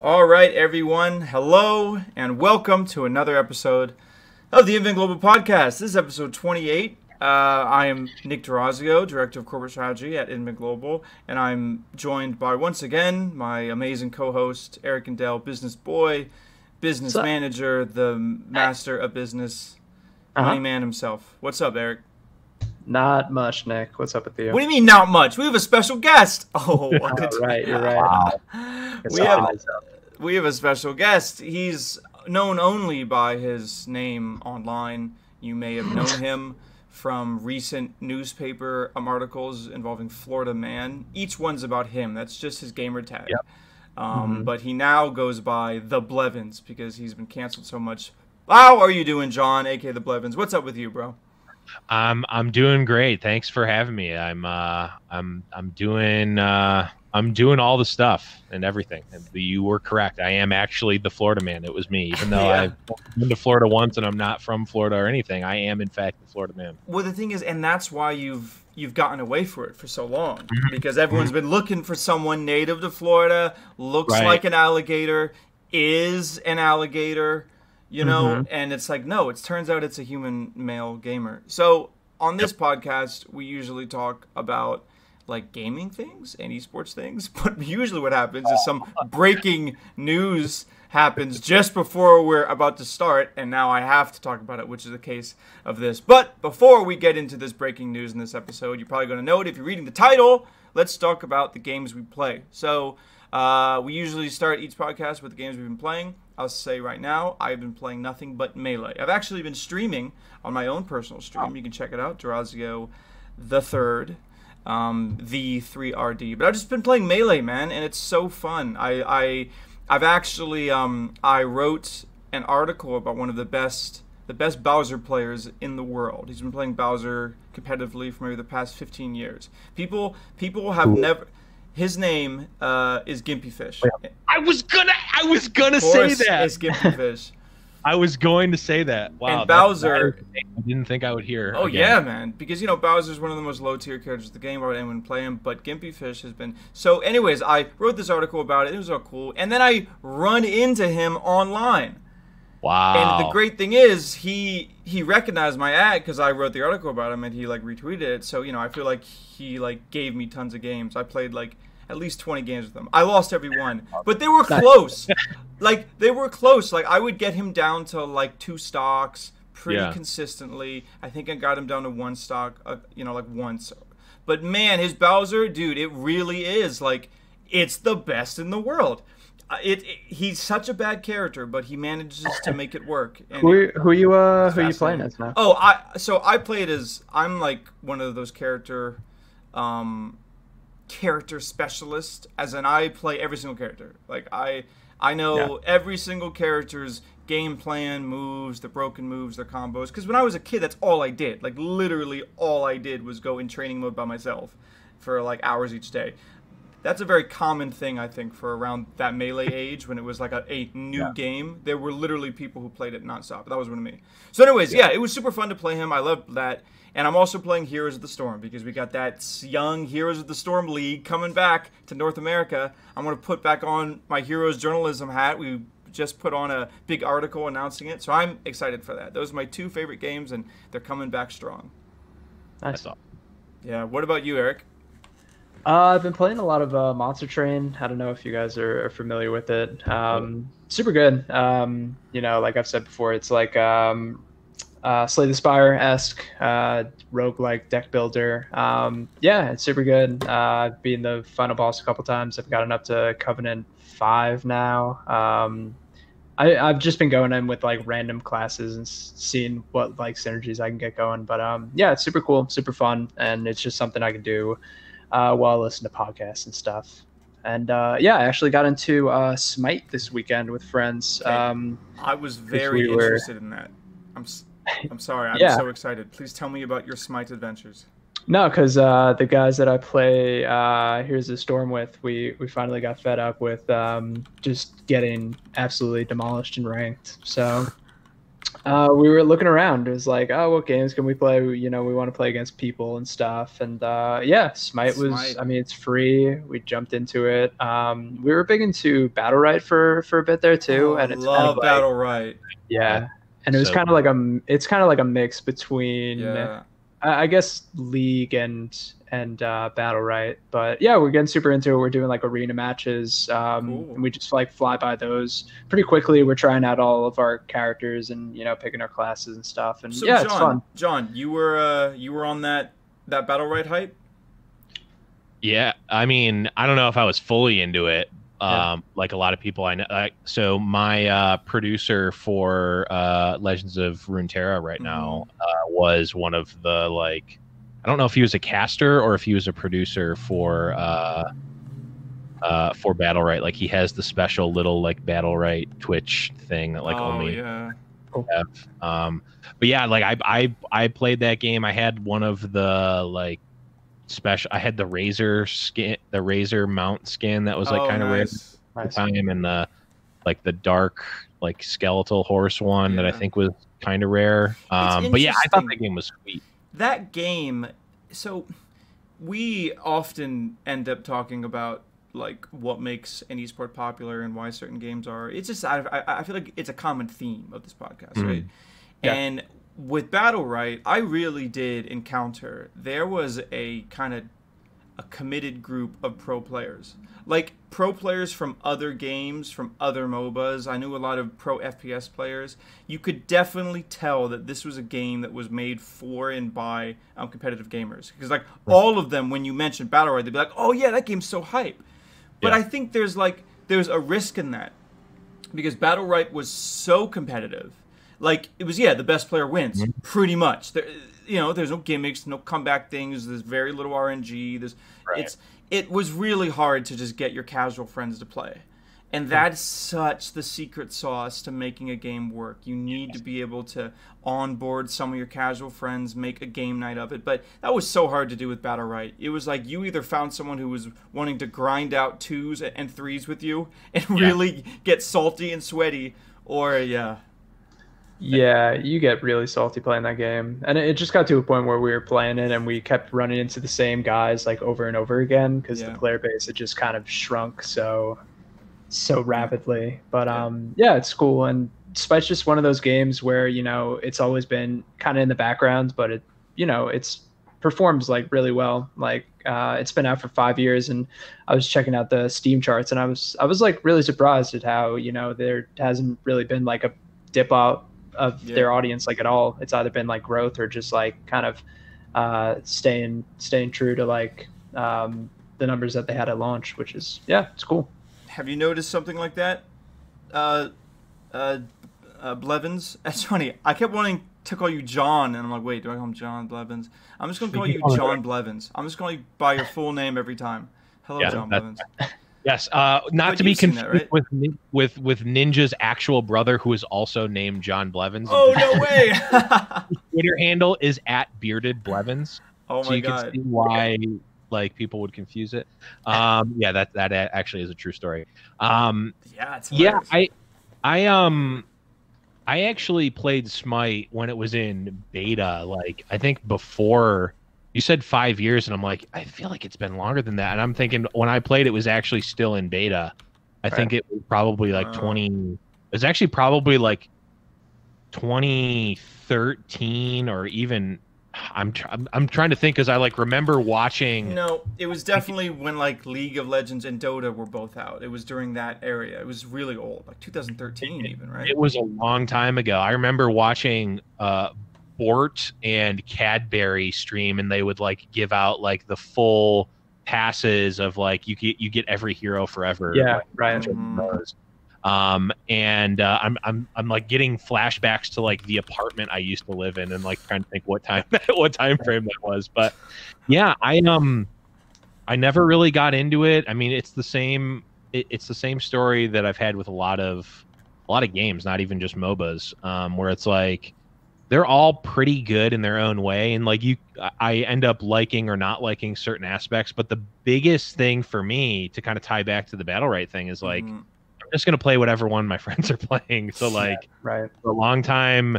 All right, everyone. Hello, and welcome to another episode of the Inven Global Podcast. This is episode 28. I am Nick Durazio, Director of Corporate Strategy at Inven Global, and I'm joined by, once again, my amazing co-host, Eric Gindele, business boy, business manager, the master of business, money man himself. What's up, Eric? Not much, Nick. What's up with you? What do you mean, not much? We have a special guest. Oh, right, you're right. We have a special guest. He's known only by his name online. You may have known him from recent newspaper articles involving Florida Man. Each one's about him. That's just his gamer tag. Yep. But he now goes by the Blevins because he's been canceled so much. How are you doing, John, aka the Blevins? What's up with you, bro? I'm doing great. Thanks for having me. I'm doing all the stuff and everything. You were correct. I am actually the Florida Man. It was me, even though I've been to Florida once and I'm not from Florida or anything. I am in fact the Florida Man. Well, the thing is, and that's why you've gotten away for it for so long, because everyone's been looking for someone native to Florida, looks like an alligator, is an alligator. You know, and it's like, no, it turns out it's a human male gamer. So on this podcast, we usually talk about like gaming things and esports things. But usually what happens is some breaking news happens just before we're about to start. And now I have to talk about it, which is the case of this. But before we get into this breaking news in this episode, you're probably going to know it if you're reading the title. Let's talk about the games we play. So we usually start each podcast with the games we've been playing. I'll say right now, I've been playing nothing but Melee. I've actually been streaming on my own personal stream. You can check it out, Durazio the Third, the 3RD. But I've just been playing Melee, man, and it's so fun. I've actually I wrote an article about one of the best Bowser players in the world. He's been playing Bowser competitively for maybe the past 15 years. People have never. His name is Gimpy Fish. I was gonna say that. It's Gimpy Fish. I was going to say that. Wow. And Bowser, I didn't think I would hear. Oh again. Yeah, man. Because Bowser's one of the most low tier characters in the game. Why would anyone play him? But Gimpy Fish has been. So, anyways, I wrote this article about it. It was all cool. And then I run into him online. Wow. And the great thing is he recognized my ad because I wrote the article about him and he like retweeted it. So, I feel like he like gave me tons of games. I played like at least 20 games with him. I lost every one, but they were close. They were close. Like I would get him down to like 2 stocks pretty consistently. I think I got him down to 1 stock, like once. But man, his Bowser, dude, it really is like it's the best in the world. He's such a bad character, but he manages to make it work. And who are you playing as now? Oh, I play it as I'm like one of those character specialist, as in I play every single character. Like I know every single character's game plan, moves, the broken moves, their combos. Because when I was a kid, that's all I did. Like literally all I did was go in training mode by myself for like hours each day. That's a very common thing, I think, for around that Melee age when it was like a new game. There were literally people who played it nonstop. That was one of me. So anyways, it was super fun to play him. I loved that. And I'm also playing Heroes of the Storm because we got that young Heroes of the Storm League coming back to North America. I'm going to put back on my Heroes journalism hat. We just put on a big article announcing it. So I'm excited for that. Those are my 2 favorite games, and they're coming back strong. Nice. Yeah, what about you, Eric? I've been playing a lot of Monster Train. I don't know if you guys are familiar with it. Super good. Like I've said before, it's like Slay the Spire-esque roguelike deck builder. It's super good. I've beaten the final boss a couple times. I've gotten up to Covenant 5 now. I've just been going in with like random classes and seeing what like synergies I can get going. But it's super cool, super fun, and it's just something I can do while I listen to podcasts and stuff. And I actually got into Smite this weekend with friends. I was very interested in that. I'm sorry. I'm so excited. Please tell me about your Smite adventures. No, because the guys that I play Here's the Storm with, we finally got fed up with just getting absolutely demolished and ranked. So We were looking around. It was like, oh, what games can we play? We want to play against people and stuff. And yeah, Smite was. I mean, it's free. We jumped into it. We were big into Battle Right for a bit there too, and it's love Battle Right. Yeah, and it was kind of like a mix between, I guess, League and Battle Right. But yeah, we're getting super into it. We're doing like arena matches, and we just like fly by those pretty quickly. We're trying out all of our characters and picking our classes and stuff. And so yeah, it's fun. John, you were on that Battle Right hype. Yeah, I mean, I don't know if I was fully into it. Like a lot of people I know. So my producer for Legends of Runeterra right now was one of the like. I don't know if he was a caster or if he was a producer for Battle Right. Like he has the special little like Battle Right Twitch thing that like only have. But yeah, like I played that game. I had one of the like special. I had the Razor skin, the Razor mount skin that was like kind of rare at the time, and the like the dark like skeletal horse one that I think was kind of rare. But yeah, I thought that game was sweet. That game, so we often end up talking about like what makes an esport popular and why certain games are. It's just I feel like it's a common theme of this podcast, right? Yeah. And with Battle Right, I really did encounter there was a kind of a committed group of pro players. Like pro players from other games, from other MOBAs. I knew a lot of pro FPS players. You could definitely tell that this was a game that was made for and by competitive gamers. Because like all of them, when you mentioned Battle Royale, they'd be like, "Oh yeah, that game's so hype." But I think there's a risk in that because Battle Royale was so competitive. Like it was the best player wins pretty much. There's no gimmicks, no comeback things. There's very little RNG. It was really hard to just get your casual friends to play. And that's such the secret sauce to making a game work. You need to be able to onboard some of your casual friends, make a game night of it. But that was so hard to do with Battle Right. It was like you either found someone who was wanting to grind out 2s and 3s with you and really get salty and sweaty, or Yeah, you get really salty playing that game. And it just got to a point where we were playing it and we kept running into the same guys like over and over again because the player base had just kind of shrunk so rapidly. But it's cool. And Spite's just one of those games where, it's always been kind of in the background, but it's performs like really well. Like it's been out for 5 years and I was checking out the Steam charts and I was like really surprised at how, there hasn't really been like a dip out of their audience like at all. It's either been like growth or just like kind of staying true to like the numbers that they had at launch, which is it's cool. Have you noticed something like that, Blevins? That's funny. I kept wanting to call you John, and I'm like, wait, do I call him John Blevins? I'm just gonna call you John Blevins. I'm just going by your full name every time. Hello, John Blevins. Yes, not to be confused with Ninja's actual brother, who is also named John Blevins. Oh, no way! His Twitter handle is @beardedblevins. Oh my God! Can see why like people would confuse it. That actually is a true story. It's hilarious. I actually played Smite when it was in beta. Like I think before. You said 5 years, and I'm like, I feel like it's been longer than that. And I'm thinking when I played, it was actually still in beta. I think it was probably like 20. It was actually probably like 2013 or even. I'm trying to think because I like remember watching. No, it was definitely when like League of Legends and Dota were both out. It was during that area. It was really old, like 2013 even, right? It was a long time ago. I remember watching. Bort and Cadbury stream, and they would like give out like the full passes of like you get every hero forever. Yeah, right. And I'm like getting flashbacks to like the apartment I used to live in, and like trying to think what time frame that was. But yeah, I never really got into it. I mean, it's the same story that I've had with a lot of games, not even just MOBAs, where it's like. They're all pretty good in their own way, and like I end up liking or not liking certain aspects. But the biggest thing for me to kind of tie back to the Battle Right thing is like I'm just gonna play whatever one my friends are playing. So like, right. for a long time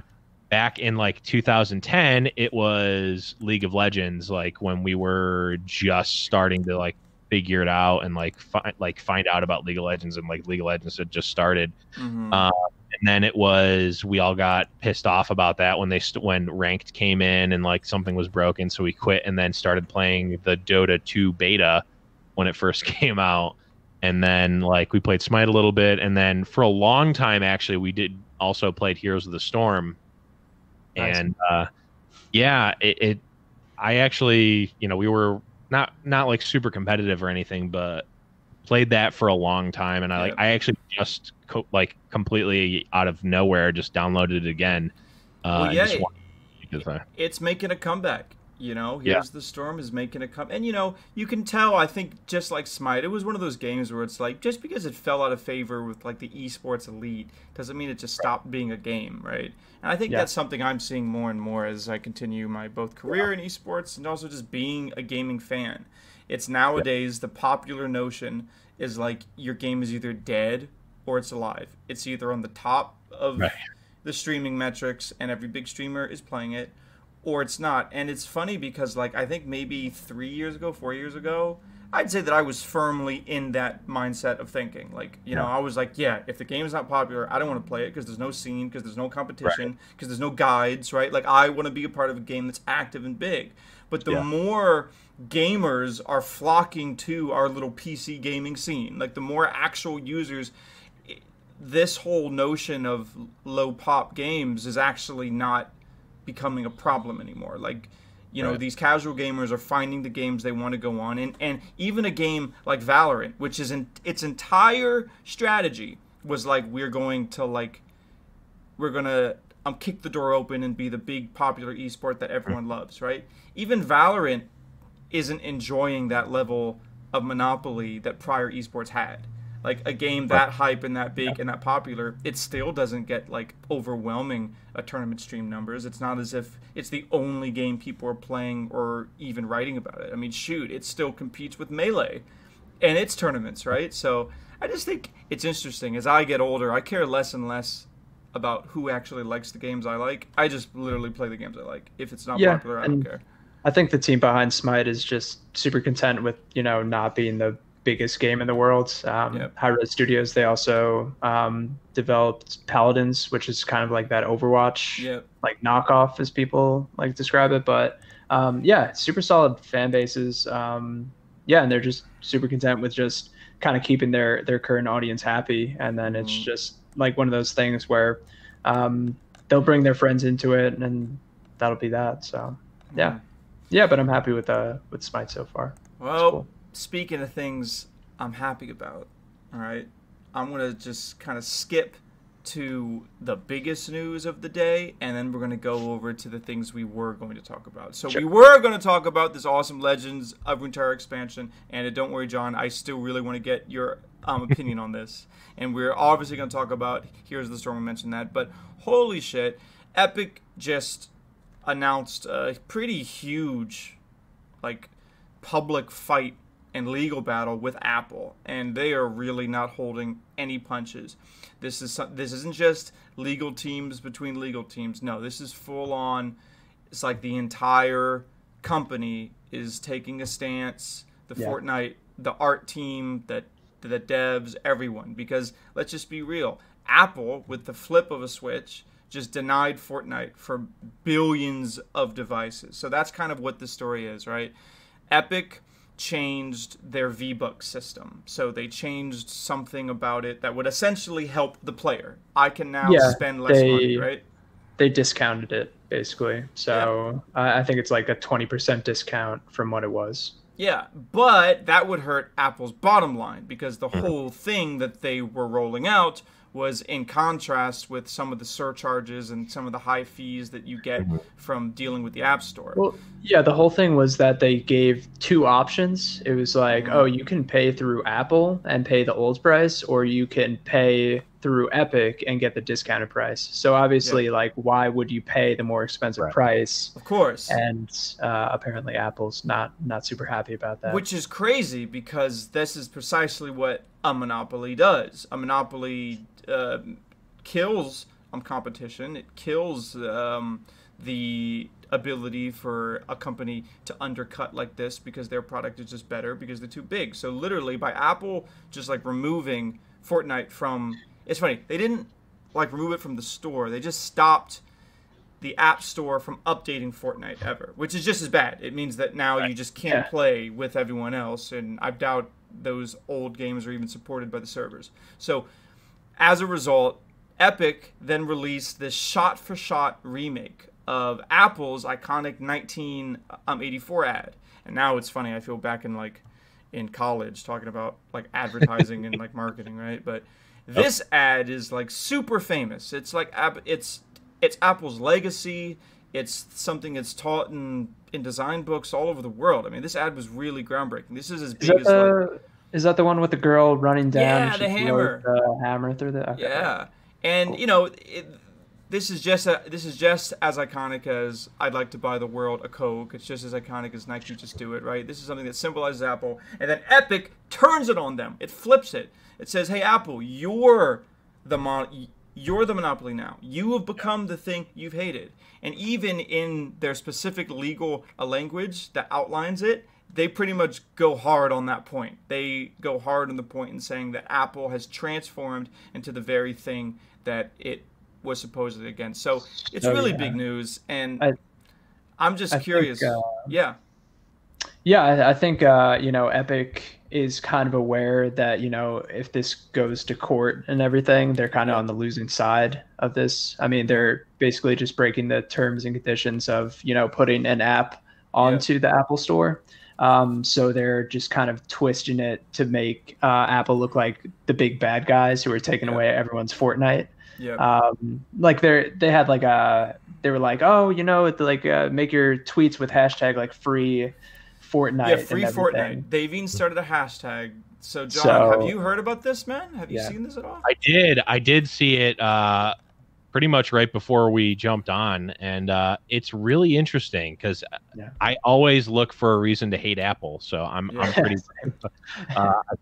back in like 2010, it was League of Legends, like when we were just starting to like figure it out and like find out about League of Legends, and like League of Legends had just started. And then it was, we all got pissed off about that when when ranked came in and like something was broken, so we quit and then started playing the Dota 2 beta when it first came out. And then like we played Smite a little bit, and then for a long time actually we did also played Heroes of the Storm. Nice. And I actually, you know, we were not like super competitive or anything, but played that for a long time, and I actually just completely out of nowhere just downloaded it again. It's making a comeback. You know, Here's the Storm is making a comeback, and you know, you can tell. I think just like Smite, it was one of those games where it's like, just because it fell out of favor with like the esports elite doesn't mean it just stopped being a game, right? And I think that's something I'm seeing more and more as I continue my both career in esports and also just being a gaming fan. It's nowadays the popular notion is like your game is either dead or it's alive. It's either on the top of the streaming metrics and every big streamer is playing it, or it's not. And it's funny because like I think maybe 4 years ago, I'd say that I was firmly in that mindset of thinking. Like, you know, I was like, if the game is not popular, I don't want to play it because there's no scene, because there's no competition, because there's no guides, right? Like, I want to be a part of a game that's active and big. But the more gamers are flocking to our little PC gaming scene, like the more actual users, this whole notion of low pop games is actually not becoming a problem anymore. Like, you know, these casual gamers are finding the games they want to go on, and even a game like Valorant, which is its entire strategy was like, we're gonna kick the door open and be the big popular esport that everyone loves, right? Even Valorant isn't enjoying that level of monopoly that prior esports had. Like a game that hype and that big and that popular, it still doesn't get like overwhelming tournament stream numbers. It's not as if it's the only game people are playing or even writing about it. I mean, shoot, it still competes with Melee and its tournaments, right? So I just think it's interesting. As I get older, I care less and less about who actually likes the games I like. I just literally play the games I like. If it's not popular, I don't care. I think the team behind Smite is just super content with, you know, not being the biggest game in the world. High Res Studios, they also developed Paladins, which is kind of like that Overwatch like knockoff, as people like to describe it. But super solid fan bases. And they're just super content with just kind of keeping their current audience happy. And then it's just like one of those things where they'll bring their friends into it, and that'll be that. So but I'm happy with Smite so far. Well, cool. Speaking of things I'm happy about, all right, I'm going to just kind of skip to the biggest news of the day, and then we're going to go over to the things we were going to talk about. So we were going to talk about this awesome Legends of Runeterra expansion, and don't worry, John, I still really want to get your opinion on this. And we're obviously going to talk about Here's the Storm, we mentioned that, but holy shit, Epic just announced a pretty huge, like, public fight and legal battle with Apple, and they are really not holding any punches. This isn't just legal teams between legal teams. No, this is full on. It's like the entire company is taking a stance. The Fortnite, the art team, the devs, everyone. Because let's just be real, Apple, with the flip of a switch, just denied Fortnite for billions of devices. So that's kind of what the story is, right? Epic changed their V-Bucks system. So they changed something about it that would essentially help the player. I can now spend less money, right? They discounted it, basically. So I think it's like a 20% discount from what it was. Yeah, but that would hurt Apple's bottom line, because the whole thing that they were rolling out was in contrast with some of the surcharges and some of the high fees that you get from dealing with the App Store. Well, yeah, the whole thing was that they gave two options. It was like, you can pay through Apple and pay the old price, or you can pay through Epic and get the discounted price. So obviously, like, why would you pay the more expensive price? Of course. And apparently Apple's not super happy about that. Which is crazy, because this is precisely what a monopoly does. A monopoly kills competition. It kills the ability for a company to undercut like this, because their product is just better, because they're too big. So literally, by Apple just like removing Fortnite from, it's funny, they didn't like remove it from the store, they just stopped the App Store from updating Fortnite ever, which is just as bad. It means that now you just can't play with everyone else, and I doubt those old games are even supported by the servers. So as a result, Epic then released this shot-for-shot remake of Apple's iconic 1984 ad. And now it's funny, I feel back in college talking about like advertising and like marketing, right? But this ad is like super famous. It's like it's Apple's legacy. It's something that's taught in design books all over the world. I mean, this ad was really groundbreaking. This is as big as is that the one with the girl running down? Yeah, the hammer. The hammer through the. Okay. Yeah, and you know, this is just as iconic as I'd like to buy the world a Coke. It's just as iconic as Nike Just Do It, right? This is something that symbolizes Apple, and then Epic turns it on them. It flips it. It says, "Hey, Apple, you're the monopoly now. You have become the thing you've hated." And even in their specific legal language that outlines it, they pretty much go hard on that point. They go hard on the point in saying that Apple has transformed into the very thing that it was supposedly against. So it's really big news, and I'm just curious. I think Epic is kind of aware that if this goes to court and everything, they're kind of on the losing side of this. I mean, they're basically just breaking the terms and conditions of putting an app onto the Apple Store. So they're just kind of twisting it to make Apple look like the big bad guys who are taking away everyone's Fortnite. Like they had like they were like, oh, make your tweets with hashtag like free Fortnite. Yeah, free Fortnite. They've even started a hashtag. So John, have you heard about this, man? Have you seen this at all? I did see it pretty much right before we jumped on, and it's really interesting because I always look for a reason to hate Apple. So I'm pretty.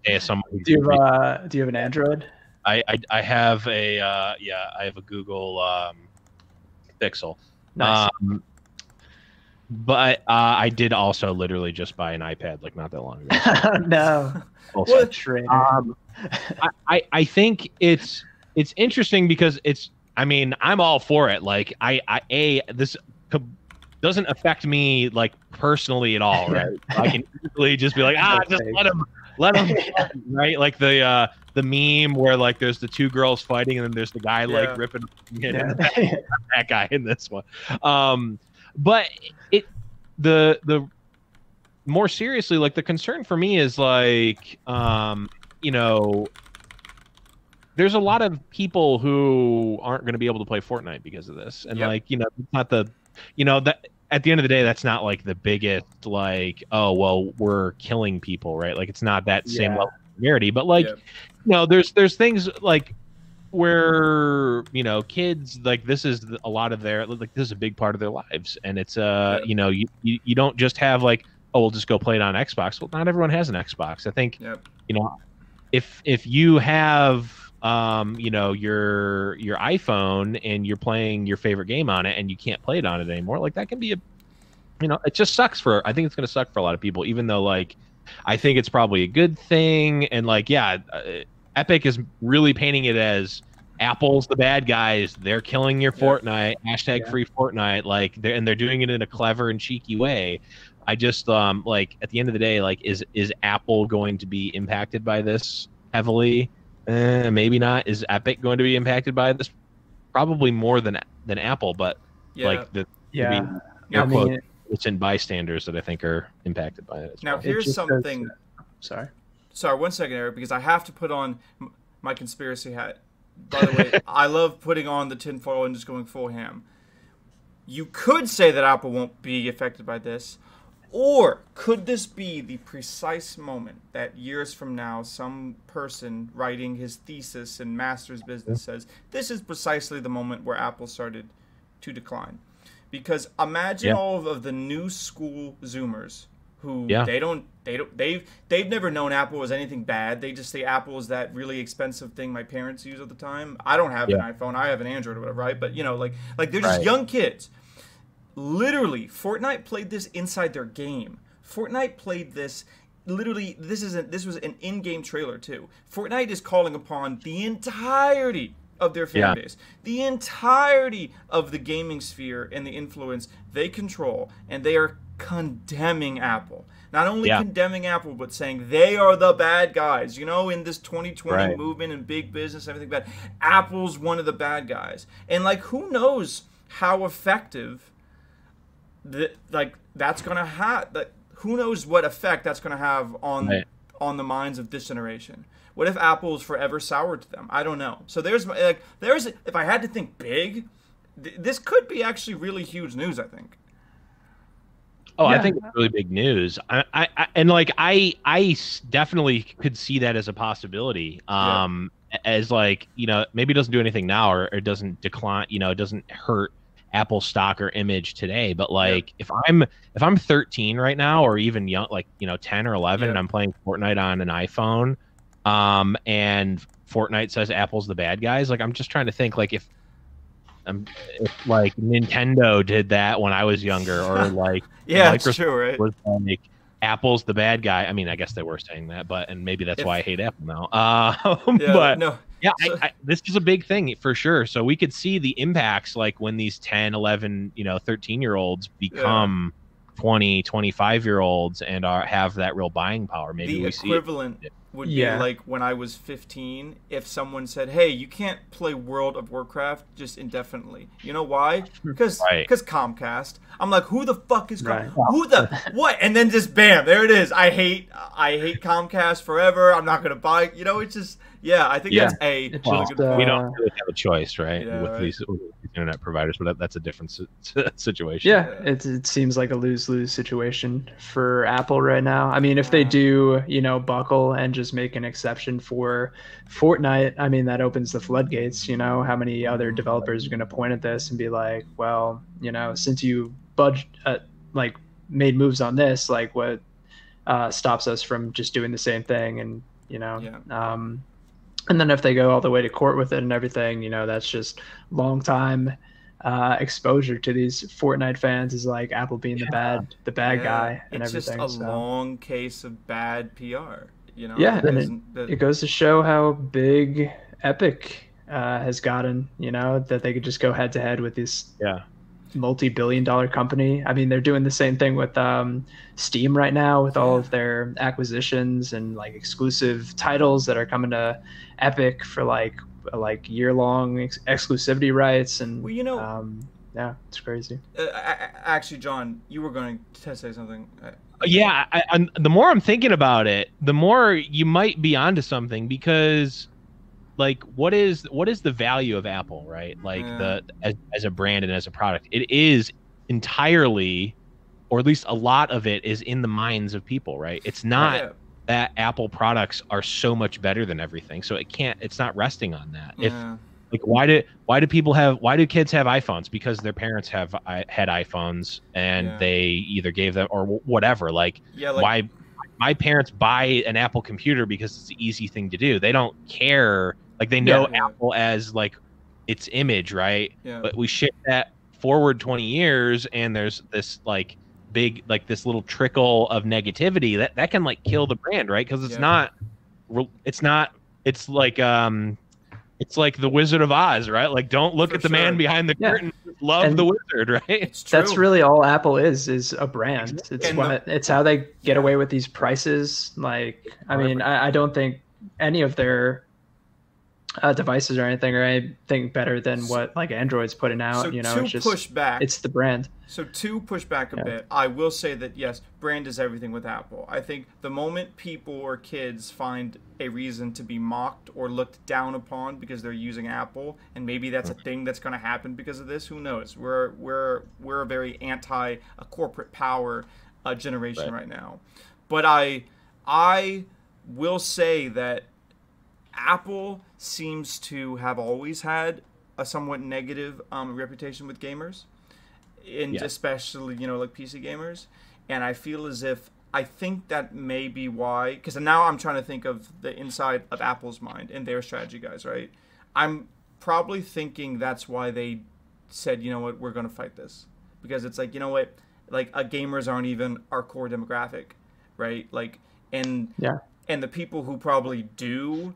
As someone who do you have an Android? I have a I have a Google Pixel. Nice. But I did also literally just buy an iPad like not that long ago. No. Also, traitor. I think it's interesting because I'm all for it. Like this doesn't affect me like personally at all, right? I can easily just be like, just let him right? Like the meme where like there's the two girls fighting and then there's the guy like ripping that guy in this one. But the more seriously, like the concern for me is like there's a lot of people who aren't going to be able to play Fortnite because of this, and it's not that at the end of the day, that's not like the biggest like, oh well, we're killing people, right? Like it's not that same level of severity, but like there's things like where kids like this is a lot of their like this is a big part of their lives, and it's you don't just have like, oh, we'll just go play it on Xbox. Well, not everyone has an Xbox. I think if you have your iPhone and you're playing your favorite game on it and you can't play it on it anymore, like that can be it just sucks I think it's going to suck for a lot of people, even though like I think it's probably a good thing. And like Epic is really painting it as Apple's the bad guys, they're killing your Fortnite, hashtag free Fortnite, like they're doing it in a clever and cheeky way. I just like at the end of the day, like is Apple going to be impacted by this heavily? Maybe not. Is Epic going to be impacted by this? Probably more than Apple, but like it's in bystanders that I think are impacted by it. Now here's something. Sorry, 1 second, Eric, because I have to put on my conspiracy hat. By the way, I love putting on the tinfoil and just going full ham. You could say that Apple won't be affected by this, Or could this be the precise moment that years from now, some person writing his thesis in master's business says, this is precisely the moment where Apple started to decline? Because imagine all of the new school Zoomers who they've never known Apple as anything bad. They just say Apple is that really expensive thing my parents use at the time. I don't have an iPhone. I have an Android or whatever, right? But, you know, like they're just young kids. Literally, Fortnite played this inside their game. Fortnite played this. Literally, this was an in-game trailer too. Fortnite is calling upon the entirety of their fan base, the entirety of the gaming sphere and the influence they control, and they are condemning Apple. Not only condemning Apple, but saying they are the bad guys. You know, in this 2020 movement and big business, everything bad, Apple's one of the bad guys. And like, who knows how effective that's gonna have? Who knows what effect that's gonna have on the minds of this generation? What if Apple is forever sour to them? I don't know. So there's if I had to think big, this could be actually really huge news, I think. Oh, I think it's really big news. I definitely could see that as a possibility. As like, you know, maybe it doesn't do anything now, or it doesn't decline, you know, it doesn't hurt Apple's stock or image today. But like, if I'm 13 right now, or even young, like, you know, 10 or 11, and I'm playing Fortnite on an iPhone, and Fortnite says Apple's the bad guys, like, I'm just trying to think, like, if like Nintendo did that when I was younger, or like Microsoft it's true, right? was like Apple's the bad guy. I mean, I guess they were saying that, and maybe that's why I hate Apple now. This is a big thing for sure. So we could see the impacts, like when these 10, 11, you know, 13-year-olds become 20, 25-year-olds and have that real buying power. Maybe the equivalent would be like when I was 15, if someone said, hey, you can't play World of Warcraft just indefinitely. You know why? Because Comcast. I'm like, who the fuck is Comcast? Who the what? And then just bam, there it is. I hate Comcast forever. I'm not gonna buy, you know, it's just I think that's a good point. We don't really have a choice, right? With these internet providers, but that's a different situation. It seems like a lose-lose situation for Apple right now. I mean, if they do, you know, buckle and just make an exception for Fortnite, I mean, that opens the floodgates. You know, how many other developers are going to point at this and be like, well, you know, since you made moves on this, like, what stops us from just doing the same thing? And, you know, and then if they go all the way to court with it and everything, you know, that's just long time exposure to these Fortnite fans, is like Apple being the bad guy and everything. It's just a long case of bad PR, you know. And it goes to show how big Epic has gotten, you know, that they could just go head to head with this multi-billion-dollar company. I mean, they're doing the same thing with Steam right now, with all of their acquisitions and like exclusive titles that are coming to Epic for like year-long exclusivity rights. And well, you know, it's crazy. Actually, John, you were going to say something. The more I'm thinking about it, the more you might be onto something, because like, what is the value of Apple, right? Like as a brand and as a product, it is entirely, or at least a lot of it, is in the minds of people, right? It's not that Apple products are so much better than everything, so it's not resting on that. If like, why do kids have iPhones? Because their parents had iPhones and they either gave them, or whatever. Why my parents buy an Apple computer because it's the easy thing to do. They don't care. Like, they know Apple as like its image, right? But we shift that forward 20 years, and there's this like big, like this little trickle of negativity that can like kill the brand, right? Because it's like the Wizard of Oz, right? Like, don't look at the man behind the curtain. Love the wizard, right? It's true. That's really all Apple is a brand. It's how they get away with these prices. Like, I mean, I don't think any of their devices or anything are anything better than what like Android's putting out. So you know, to it's just push back, it's the brand. So to push back a bit, I will say that yes, brand is everything with Apple. I think the moment people or kids find a reason to be mocked or looked down upon because they're using Apple, and maybe that's a thing that's going to happen because of this, who knows? We're a very anti corporate power generation right now. But I will say that Apple seems to have always had a somewhat negative reputation with gamers, and especially, you know, like PC gamers. And I feel as if I think that may be why, because now I'm trying to think of the inside of Apple's mind and their strategy guys, right? I'm probably thinking that's why they said, you know what, we're going to fight this. Because it's like, you know what, like gamers aren't even our core demographic, right? Like, and the people who probably do,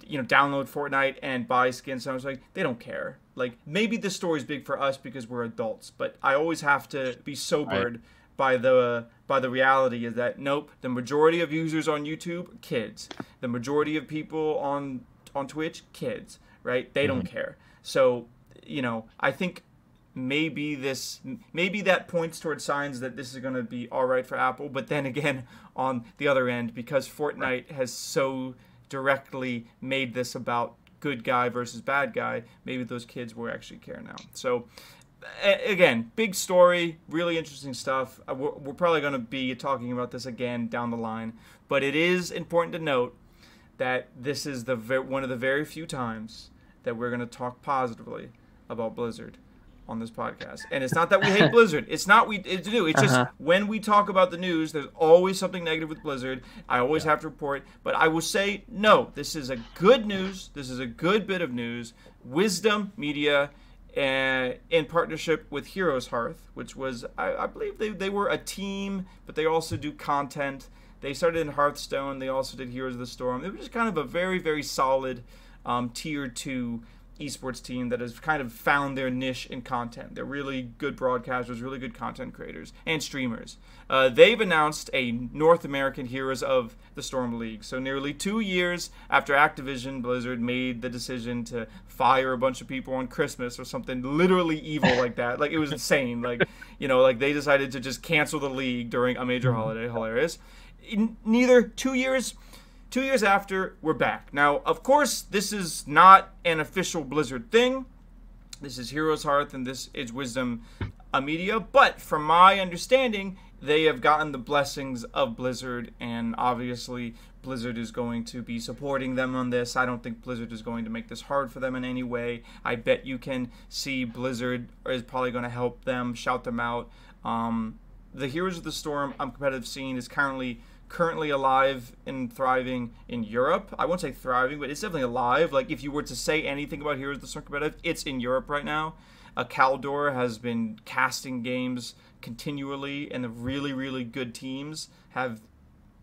you know, download Fortnite and buy skins, I was like, they don't care. Like, maybe this story's big for us because we're adults, but I always have to be sobered by the reality is that nope, the majority of users on YouTube, kids. The majority of people on Twitch, kids, right? They don't care. So, you know, I think maybe that points towards signs that this is going to be all right for Apple. But then again, on the other end, because Fortnite has so directly made this about good guy versus bad guy, maybe those kids will actually care now. So again, big story, really interesting stuff. We're probably going to be talking about this again down the line, but it is important to note that this is one of the very few times that we're going to talk positively about Blizzard on this podcast. And it's not that we hate Blizzard. It's not it's just when we talk about the news, there's always something negative with Blizzard. I always have to report. But I will say, no, this is a good news. This is a good bit of news. Wisdom Media, in partnership with Heroes Hearth, which was, I believe they were a team, but they also do content. They started in Hearthstone. They also did Heroes of the Storm. It was just kind of a very, very solid tier 2 esports team that has kind of found their niche in content. They're really good broadcasters, really good content creators, and streamers. They've announced a North American Heroes of the Storm League. So nearly 2 years after Activision Blizzard made the decision to fire a bunch of people on Christmas or something literally evil like that. Like, it was insane. Like, you know, like they decided to just cancel the league during a major holiday. Hilarious. Neither 2 years... 2 years after, we're back. Now, of course, this is not an official Blizzard thing. This is Heroes Hearth, and this is Wisdom Media. But from my understanding, they have gotten the blessings of Blizzard, and obviously Blizzard is going to be supporting them on this. I don't think Blizzard is going to make this hard for them in any way. I bet you can see Blizzard is probably going to help them, shout them out. The Heroes of the Storm competitive scene is currently alive and thriving in Europe. I won't say thriving, but it's definitely alive. Like, if you were to say anything about Heroes of the Storm competitive, it's in Europe right now. Caldor has been casting games continually, and the really, really good teams have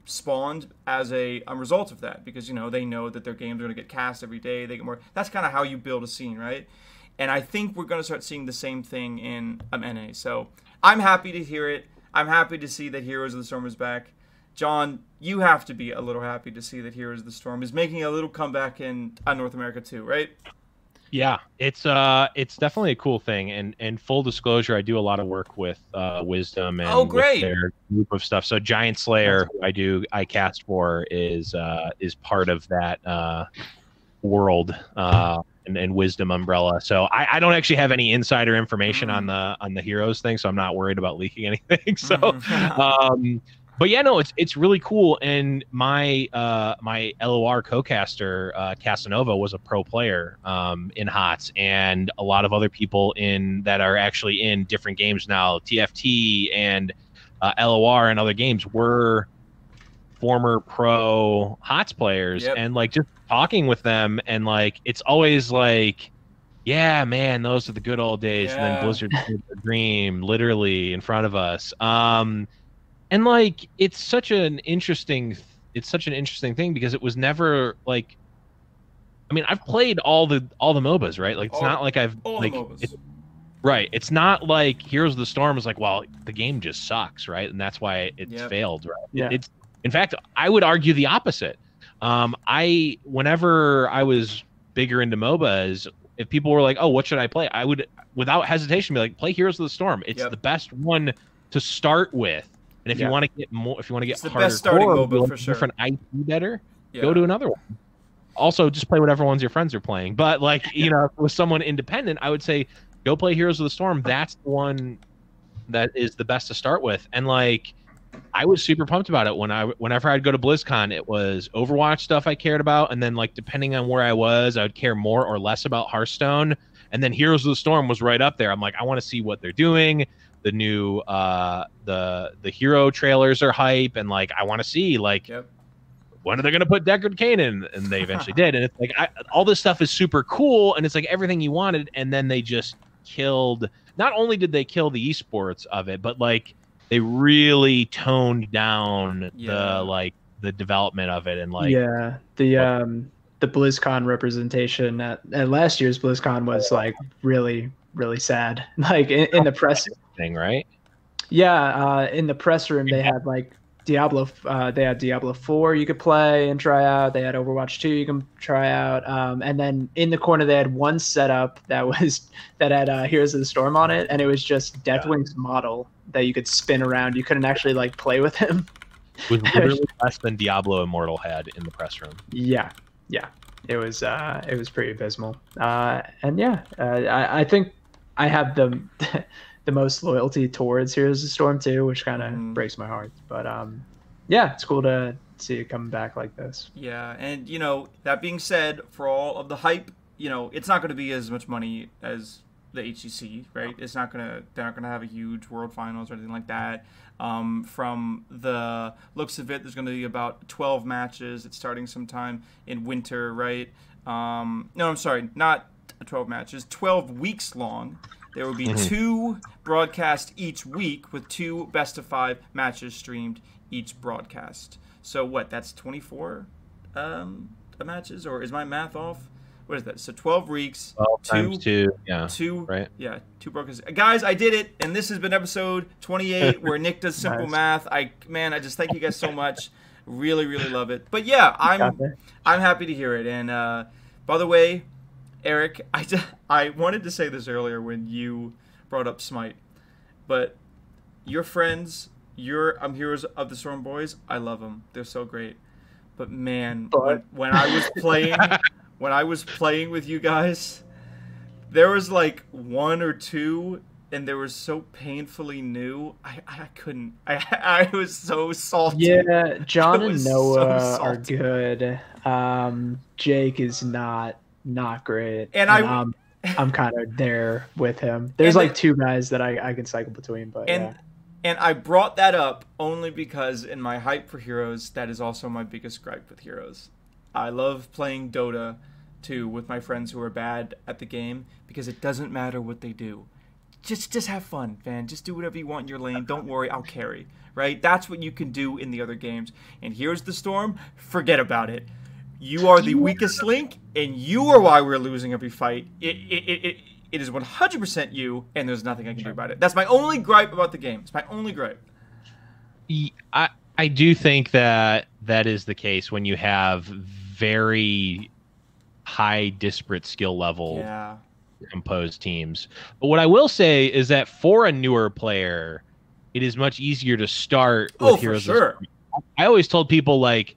spawned as a result of that, because, you know, they know that their games are going to get cast every day. They get more. That's kind of how you build a scene, right? And I think we're going to start seeing the same thing in NA. So I'm happy to hear it. I'm happy to see that Heroes of the Storm is back. John, you have to be a little happy to see that Heroes of the Storm is making a little comeback in North America too, right? Yeah, it's definitely a cool thing. And full disclosure, I do a lot of work with Wisdom and with their group of stuff. So Giant Slayer, who I cast for, is part of that world and Wisdom umbrella. So I don't actually have any insider information on the Heroes thing, so I'm not worried about leaking anything. So but yeah, no, it's really cool. And my my LOR co-caster Casanova was a pro player in HOTS, and a lot of other people that are actually in different games now, TFT and LOR and other games, were former pro HOTS players. And like, just talking with them, and like, it's always like, yeah, man, those are the good old days. And then Blizzard did the dream literally in front of us. And like, it's such an interesting thing, because it was never like, I mean, I've played all the MOBAs, right? Like, it's not like I've like, it's not like Heroes of the Storm is like, well, the game just sucks, right? And that's why it's failed, right? Yeah. It's, in fact, I would argue the opposite. Whenever I was bigger into MOBAs, if people were like, oh, what should I play? I would, without hesitation, be like, play Heroes of the Storm. It's the best one to start with. And if you want to get more, if you want to get it's the best starting MOBA for sure. Different IP better, go to another one. Also, just play whatever ones your friends are playing. But like, you know, with someone independent, I would say go play Heroes of the Storm. That's the one that is the best to start with. And like, I was super pumped about it whenever I'd go to BlizzCon. It was Overwatch stuff I cared about, and then like depending on where I was, I would care more or less about Hearthstone. And then Heroes of the Storm was right up there. I'm like, I want to see what they're doing. The new the hero trailers are hype, and like I want to see like when are they going to put Deckard Cain in? And they eventually did. And it's like all this stuff is super cool, and it's like everything you wanted, and then they just killed. Not only did they kill the esports of it, but like they really toned down the development of it, and like the BlizzCon representation at last year's BlizzCon was like really sad. Like in the press thing, right? Yeah, in the press room they had like Diablo. They had Diablo 4 you could play and try out. They had Overwatch 2 you can try out. And then in the corner they had one setup that had Heroes of the Storm on it, and it was just Deathwing's model that you could spin around. You couldn't actually like play with him. It was literally less than Diablo Immortal had in the press room. Yeah. It was pretty abysmal. I think I have the most loyalty towards Heroes of the Storm too, which kind of breaks my heart. But it's cool to see it coming back like this. Yeah, and that being said, for all of the hype, it's not going to be as much money as the HCC, right? They're not gonna have a huge World Finals or anything like that. From the looks of it, there's going to be about 12 matches. It's starting sometime in winter, right? No, I'm sorry, not 12 matches. 12 weeks long. There will be 2 broadcasts each week with 2 best-of-5 matches streamed each broadcast. So what? That's 24 matches, or is my math off? What is that? So 12 weeks, 12 times 2, yeah, 2, right? Yeah, 2 broadcasts. Guys, I did it, and this has been episode 28 where Nick does simple math. I just thank you guys so much. Really, really love it. But yeah, I'm happy to hear it. And by the way, Eric, I wanted to say this earlier when you brought up Smite, but your friends, Heroes of the Storm boys, I love them. They're so great. But man, when I was playing. When I was playing with you guys, there was like 1 or 2, and they were so painfully new. I couldn't. I was so salty. Yeah, John and Noah are good. Jake is not great, and I'm kind of there with him. There's like 2 guys that I can cycle between, but and I brought that up only because in my hype for Heroes, that is also my biggest gripe with Heroes. I love playing Dota 2 with my friends who are bad at the game because it doesn't matter what they do. Just have fun, man. Just do whatever you want in your lane. Don't worry, I'll carry. Right? That's what you can do in the other games. And Here's the Storm, forget about it. You are the weakest link, and you are why we're losing every fight. It is 100% you, and there's nothing I can do about it. That's my only gripe about the game. It's my only gripe. I do think that is the case when you have very high disparate skill level composed teams. But what I will say is that for a newer player, it is much easier to start with Heroes. For sure. I always told people like,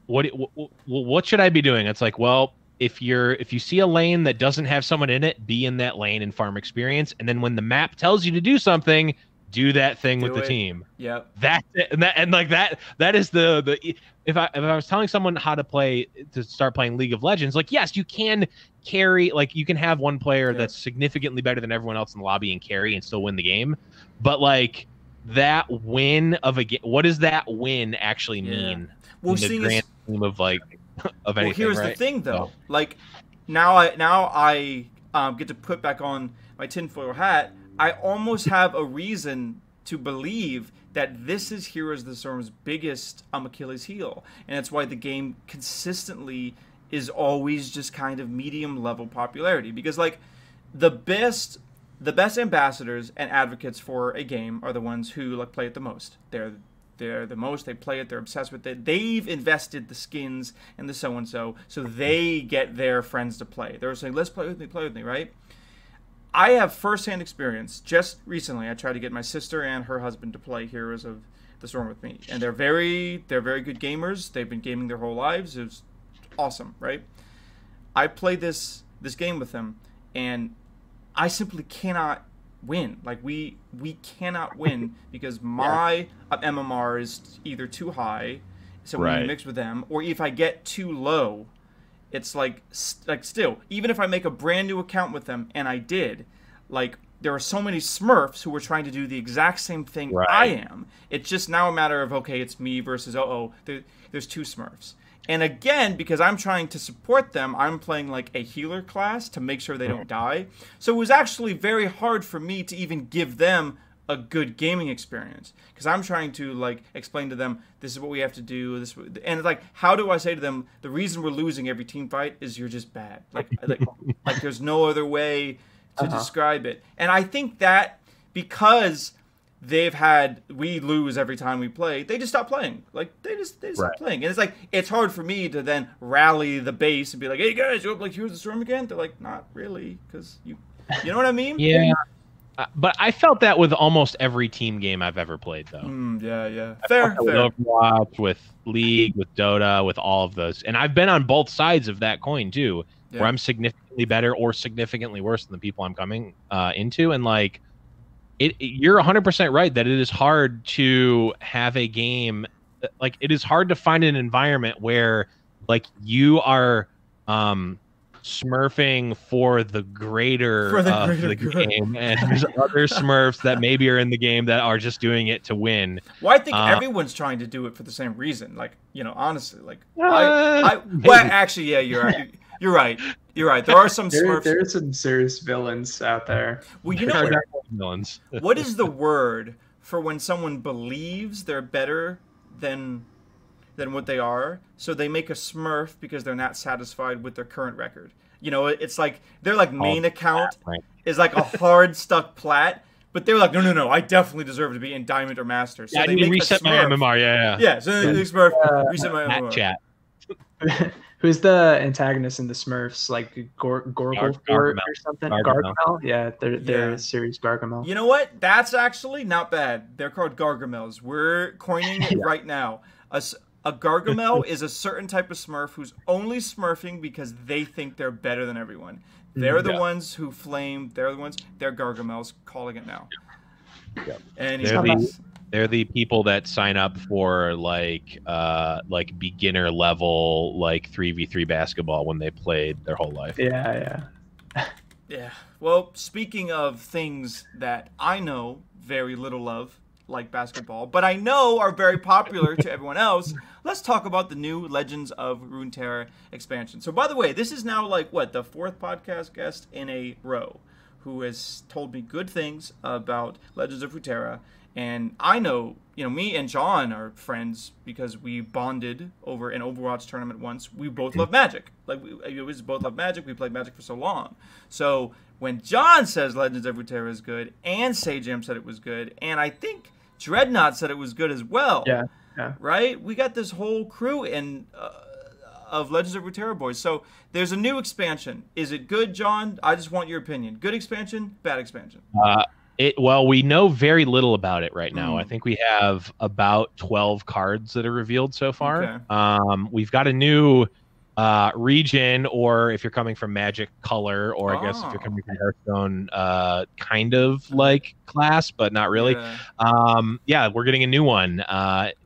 what should I be doing? It's like, well, if you see a lane that doesn't have someone in it, be in that lane and farm experience, and then when the map tells you to do something, do that thing with the team. Yep. That's it. And like that is the if I was telling someone how to start playing League of Legends, like yes, you can carry, like you can have one player that's significantly better than everyone else in the lobby and carry and still win the game. But like that win of a game, what does that win actually mean? Well, in the grand scheme of like of anything. Well, here's the thing though. Like now I get to put back on my tinfoil hat. I almost have a reason to believe that this is Heroes of the Storm's biggest Achilles heel. And that's why the game consistently is always just kind of medium level popularity. Because like the best ambassadors and advocates for a game are the ones who like play it the most. They're the most, they play it, they're obsessed with it. They've invested the skins and the so they get their friends to play. They're saying, let's play with me, right? I have firsthand experience. Just recently, I tried to get my sister and her husband to play Heroes of the Storm with me, and they're very good gamers. They've been gaming their whole lives. It was awesome, right? I played this game with them, and I simply cannot win. Like we cannot win because my MMR is either too high, so when we mix with them, or if I get too low, it's like still, even if I make a brand new account with them, and I did, like there are so many Smurfs who are trying to do the exact same thing I am. It's just now a matter of, okay, it's me versus there's two Smurfs. And again, because I'm trying to support them, I'm playing like a healer class to make sure they don't die. So it was actually very hard for me to even give them a good gaming experience, because I'm trying to like explain to them, this is what we have to do, and it's like, how do I say to them, the reason we're losing every team fight is you're just bad. Like there's no other way to describe it. And I think that because we lose every time we play, they just stop playing. Like they just stop playing. And it's like, it's hard for me to then rally the base and be like, hey guys, you up like Heroes of the Storm again? They're like, not really, because you know what I mean? Yeah. But I felt that with almost every team game I've ever played, though. Yeah. Fair. With Overwatch, with League, with Dota, with all of those. And I've been on both sides of that coin, too, where I'm significantly better or significantly worse than the people I'm coming into. And, like, you're 100% right that it is hard to have a game. Like, it is hard to find an environment where, like, you are smurfing for the greater of the game, and there's other Smurfs that maybe are in the game that are just doing it to win. Well, I think everyone's trying to do it for the same reason. Like, honestly, like well, actually, yeah, you're right. You're right. There are some Smurfs. There are some serious villains out there. Well, you know villains. What is the word for when someone believes they're better than what they are, so they make a Smurf because they're not satisfied with their current record. It's like their like main account is like a hard stuck plat, but they're like, no, I definitely deserve to be in Diamond or Master. So they make reset my MMR, yeah. So they Smurf reset my MMR. Chat. Who's the antagonist in the Smurfs? Like Gorgle or something? Gargamel? Yeah, they're series Gargamel. You know what? That's actually not bad. They're called Gargamels. We're coining it right now. A Gargamel is a certain type of Smurf who's only Smurfing because they think they're better than everyone. They're the ones who flame. They're Gargamels, calling it now. Yep. And they're the people that sign up for like beginner level like 3v3 basketball when they played their whole life. Yeah. Well, speaking of things that I know very little of, like basketball, but I know are very popular to everyone else, let's talk about the new Legends of Runeterra expansion. So, by the way, this is now like the fourth podcast guest in a row who has told me good things about Legends of Runeterra, and I know, me and John are friends because we bonded over an Overwatch tournament once. We both love Magic. We both love Magic. We played Magic for so long. So when John says Legends of Runeterra is good, and Sajam said it was good, and I think Dreadnought said it was good as well. Yeah. Right? We got this whole crew of Legends of Runeterra boys. So there's a new expansion. Is it good, John? I just want your opinion. Good expansion, bad expansion? Well, we know very little about it right now. I think we have about 12 cards that are revealed so far. Okay. We've got a new region, or if you're coming from Magic Color, or I guess if you're coming from Hearthstone, kind of like class, but not really. Yeah, we're getting a new one,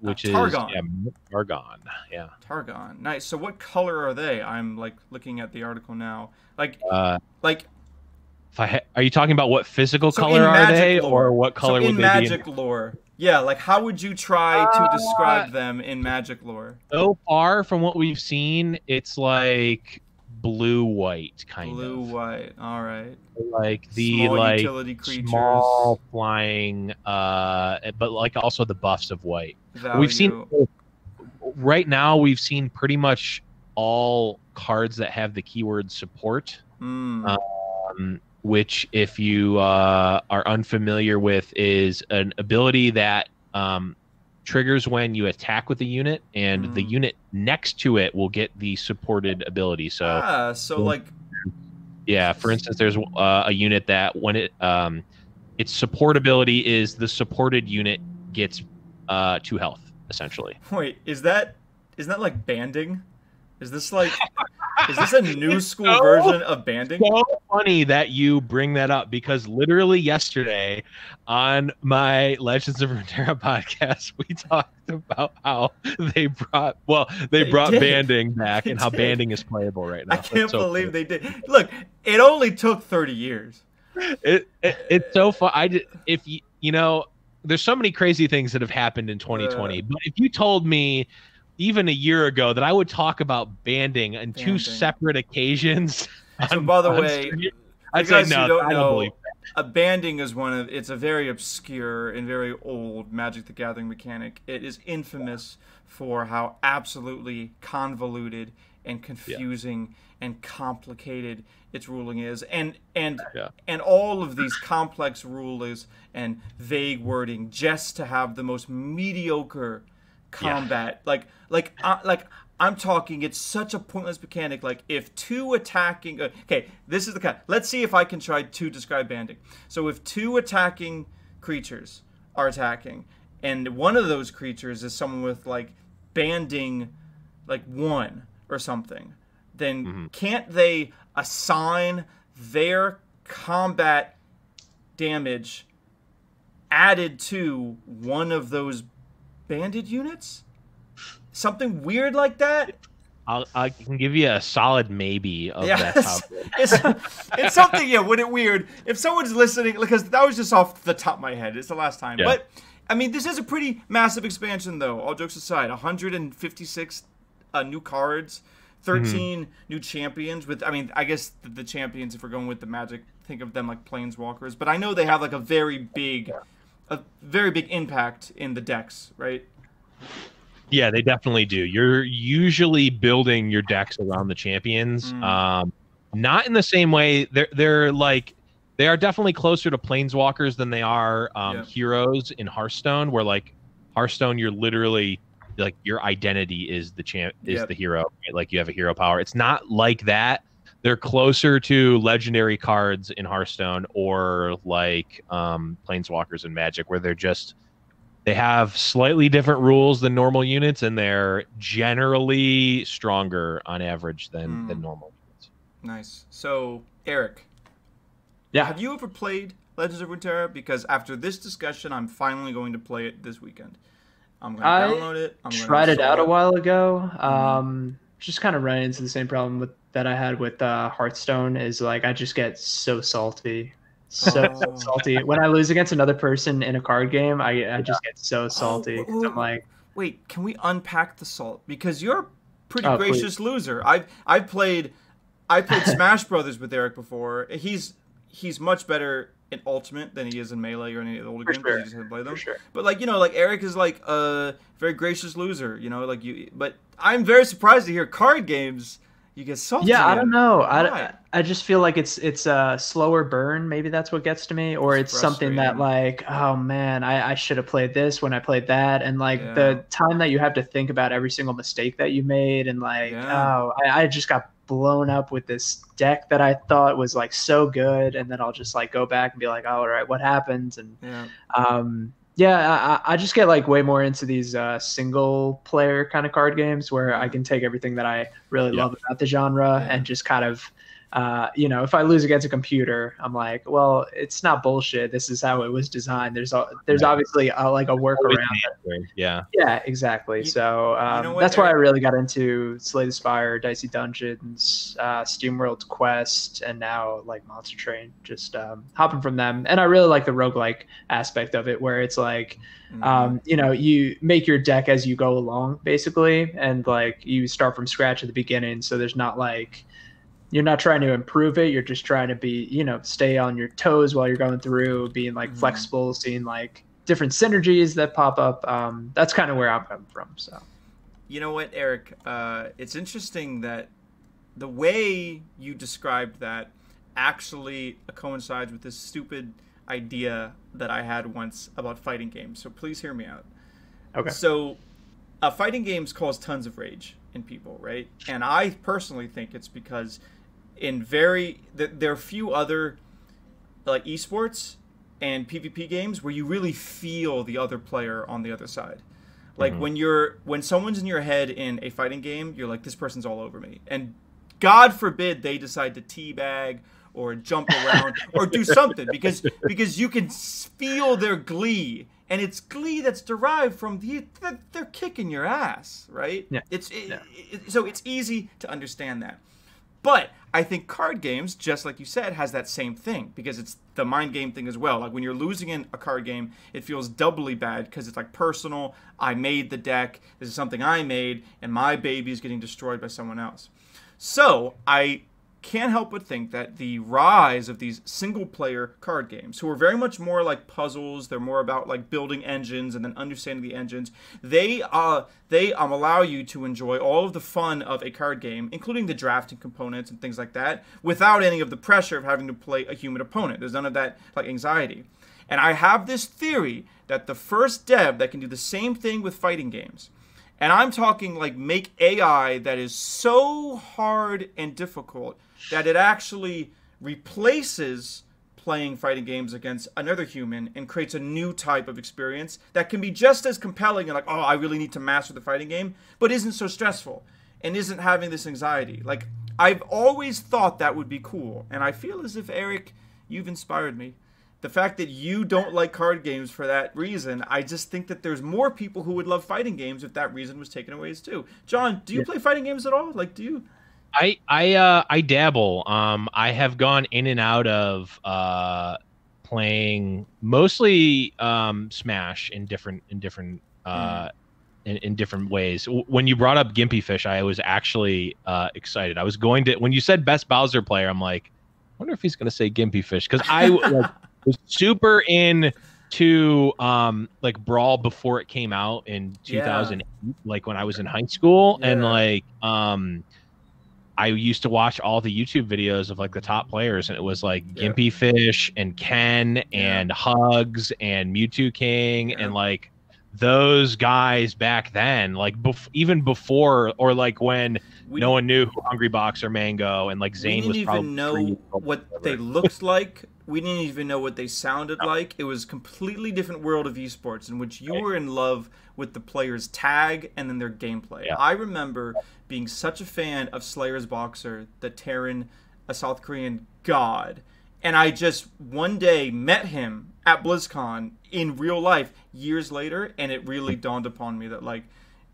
which is Targon. Targon. Yeah. Targon. Nice. So what color are they? I'm like looking at the article now. Are you talking about what physical color are they, or what color would they be in Magic lore? Yeah, like how would you try to describe them in Magic lore? So far from what we've seen, it's like blue-white kind of. Blue-white, all right. Like the small utility creatures. Small flying, but like also the buffs of white. Value. We've seen right now. We've seen pretty much all cards that have the keyword support. Which, if you are unfamiliar with, is an ability that triggers when you attack with a unit, and the unit next to it will get the supported ability. So, for instance, there's a unit that when its support ability is the supported unit gets 2 health, essentially. Wait, isn't that like banding? Is this like Is this a new school version of banding? So funny that you bring that up, because literally yesterday on my Legends of Runeterra podcast, we talked about how they brought banding back and how banding is playable right now. I can't believe they did. Look, it only took 30 years. It's so fun. If you know, there's so many crazy things that have happened in 2020. But if you told me even a year ago that I would talk about banding on two separate occasions. So by the way, I'd say no. I don't believe that. A banding is it's a very obscure and very old Magic the Gathering mechanic. It is infamous for how absolutely convoluted and confusing and complicated its ruling is, and all of these complex rules and vague wording just to have the most mediocre combat. Like I'm talking, it's such a pointless mechanic. Like, if two attacking this is the kind. Let's see if I can try to describe banding. So if two attacking creatures are attacking, and one of those creatures is someone with like banding like 1 or something, then can't they assign their combat damage added to one of those banded units? Something weird like that? I can give you a solid maybe of that topic. It's something, wouldn't it weird? If someone's listening, because that was just off the top of my head. It's the last time. Yeah. But, I mean, this is a pretty massive expansion, though, all jokes aside. 156 new cards, 13 new champions. I guess the champions, if we're going with the Magic, think of them like planeswalkers. But I know they have like a very big impact in the decks, right? Yeah, they definitely do. You're usually building your decks around the champions. Not in the same way. They're like, they are definitely closer to planeswalkers than they are heroes in Hearthstone, where like Hearthstone, you're literally like, your identity is the hero, right? Like, you have a hero power. It's not like that. They're closer to legendary cards in Hearthstone, or like planeswalkers in Magic, where they have slightly different rules than normal units, and they're generally stronger on average than normal units. Nice. So, Eric, have you ever played Legends of Runeterra? Because after this discussion, I'm finally going to play it this weekend. I'm going to download it. I tried it out a while ago. Just kind of ran into the same problem that I had with Hearthstone, is like, I just get so salty. So salty. When I lose against another person in a card game, I just get so salty. I'm like, wait, can we unpack the salt? Because you're a pretty gracious loser. I played Smash Brothers with Eric before. He's much better in Ultimate than he is in Melee or any of the older games, because he just hasn't played them. But like, like Eric is like a very gracious loser, like you. But I'm very surprised to hear card games you get salty. Yeah, I don't know. I just feel like it's a slower burn. Maybe that's what gets to me, or it's something that like, oh man, I should have played this when I played that, and like the time that you have to think about every single mistake that you made, and like, I just got blown up with this deck that I thought was like so good, and then I'll just like go back and be like, oh, all right, what happens? And I just get like way more into these single player kind of card games, where I can take everything that I really love about the genre and just kind of if I lose against a computer, I'm like, well, it's not bullshit. This is how it was designed. There's obviously like a workaround. Yeah, exactly. So that's why I really got into Slay the Spire, Dicey Dungeons, SteamWorld Quest, and now like Monster Train. Just hopping from them, and I really like the roguelike aspect of it, where it's like, you make your deck as you go along, basically, and like you start from scratch at the beginning. So there's not like, you're not trying to improve it. You're just trying to be, stay on your toes while you're going through, being like flexible, seeing like different synergies that pop up. That's kind of where I'm coming from. So, you know what, Eric? It's interesting that the way you described that actually coincides with this stupid idea that I had once about fighting games. So please hear me out. Okay. So, fighting games cause tons of rage in people, right? And I personally think it's because there are few other like esports and PvP games where you really feel the other player on the other side. Like when someone's in your head in a fighting game, you're like, this person's all over me. And God forbid they decide to teabag or jump around or do something, because you can feel their glee, and it's glee that's derived from they're kicking your ass, right? Yeah. So it's easy to understand that. But I think card games, just like you said, has that same thing, because it's the mind game thing as well. Like when you're losing in a card game, it feels doubly bad because it's like personal. I made the deck. This is something I made, and my baby is getting destroyed by someone else. So I can't help but think that the rise of these single-player card games, who are very much more like puzzles, they're more about like building engines and then understanding the engines. They allow you to enjoy all of the fun of a card game, including the drafting components and things like that, without any of the pressure of having to play a human opponent. There's none of that like anxiety. And I have this theory that the first dev that can do the same thing with fighting games, and I'm talking like make AI that is so hard and difficult that it actually replaces playing fighting games against another human and creates a new type of experience that can be just as compelling and like, oh, I really need to master the fighting game, but isn't so stressful and isn't having this anxiety. Like, I've always thought that would be cool, and I feel as if, Eric, you've inspired me. The fact that you don't like card games for that reason, I just think that there's more people who would love fighting games if that reason was taken away too. John, do you play fighting games at all? Like, do you? I dabble. I have gone in and out of playing mostly Smash in different ways. When you brought up Gimpy Fish, I was actually excited. I was going to, when you said best Bowser player, I'm like, I wonder if he's going to say Gimpy Fish, because I was super into like Brawl before it came out in 2008, like when I was in high school, and like I used to watch all the YouTube videos of like the top players, and it was like Gimpy Fish and Ken and Hugs and Mewtwo King and like those guys back then, like even before, or like when no one knew who Hungry Box or Mango, and like Zane was probably. We didn't even know what they looked like. We didn't even know what they sounded like. It was a completely different world of esports in which you were in love with the player's tag and then their gameplay. Yeah. I remember being such a fan of Slayer's Boxer, the Terran, a South Korean god, and I just one day met him at BlizzCon in real life years later, and it really dawned upon me that like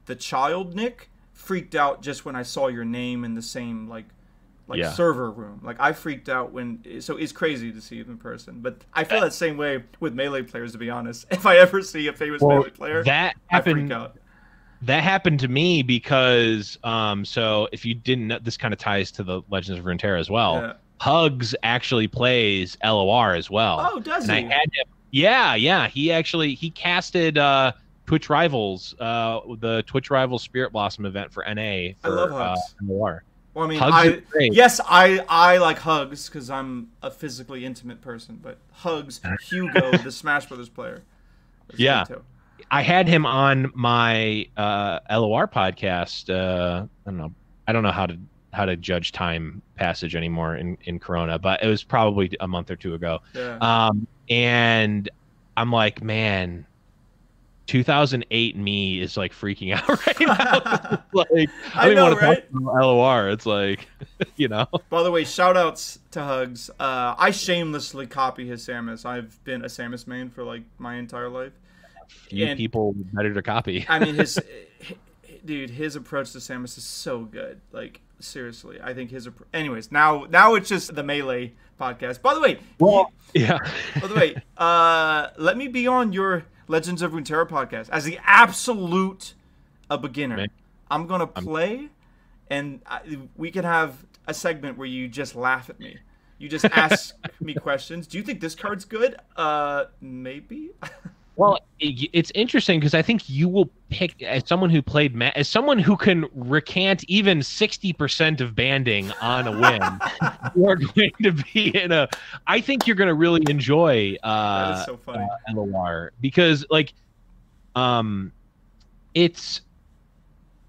the child Nick freaked out just when I saw your name in the same like server room. Like I freaked out so it's crazy to see him in person. But I feel that same way with Melee players, to be honest. If I ever see a famous Melee player, I freak out. That happened to me because so if you didn't know, this kind of ties to the Legends of Runeterra as well. Yeah. Hugs actually plays LOR as well. Oh, does he? I had him. Yeah. He casted Twitch Rivals, the Twitch Rivals Spirit Blossom event for NA for I love Hugs. LOR. Well, I mean, I like Hugs because I'm a physically intimate person, but Hugs, Hugo, the Smash Brothers player. Yeah. I had him on my LOR podcast. I don't know how to judge time passage anymore in Corona, but it was probably a month or two ago. Yeah. And I'm like, man, 2008 me is like freaking out right now. Like, I don't even want to talk about LOR. It's like, you know. By the way, shout outs to Hugs. I shamelessly copy his Samus. I've been a Samus main for like my entire life. Few people better to copy. I mean, his approach to Samus is so good. Like, seriously, I think anyways, now it's just the Melee podcast. By the way, By the way, let me be on your Legends of Runeterra podcast as the absolute beginner. Man. I'm gonna play, and we can have a segment where you just laugh at me. You just ask me questions. Do you think this card's good? Maybe. Well, it's interesting because I think you will pick, as someone who played, as someone who can recant even 60% of banding on a win, you are going to be in a. I think you're going to really enjoy that is so funny. LOR because, like, it's.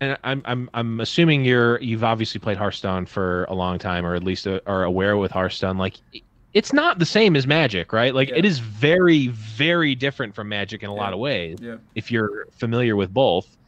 And I'm assuming you've obviously played Hearthstone for a long time, or at least are aware with Hearthstone, like. It's not the same as Magic, right? Like it is very, very different from Magic in a lot of ways. Yeah. If you're familiar with both,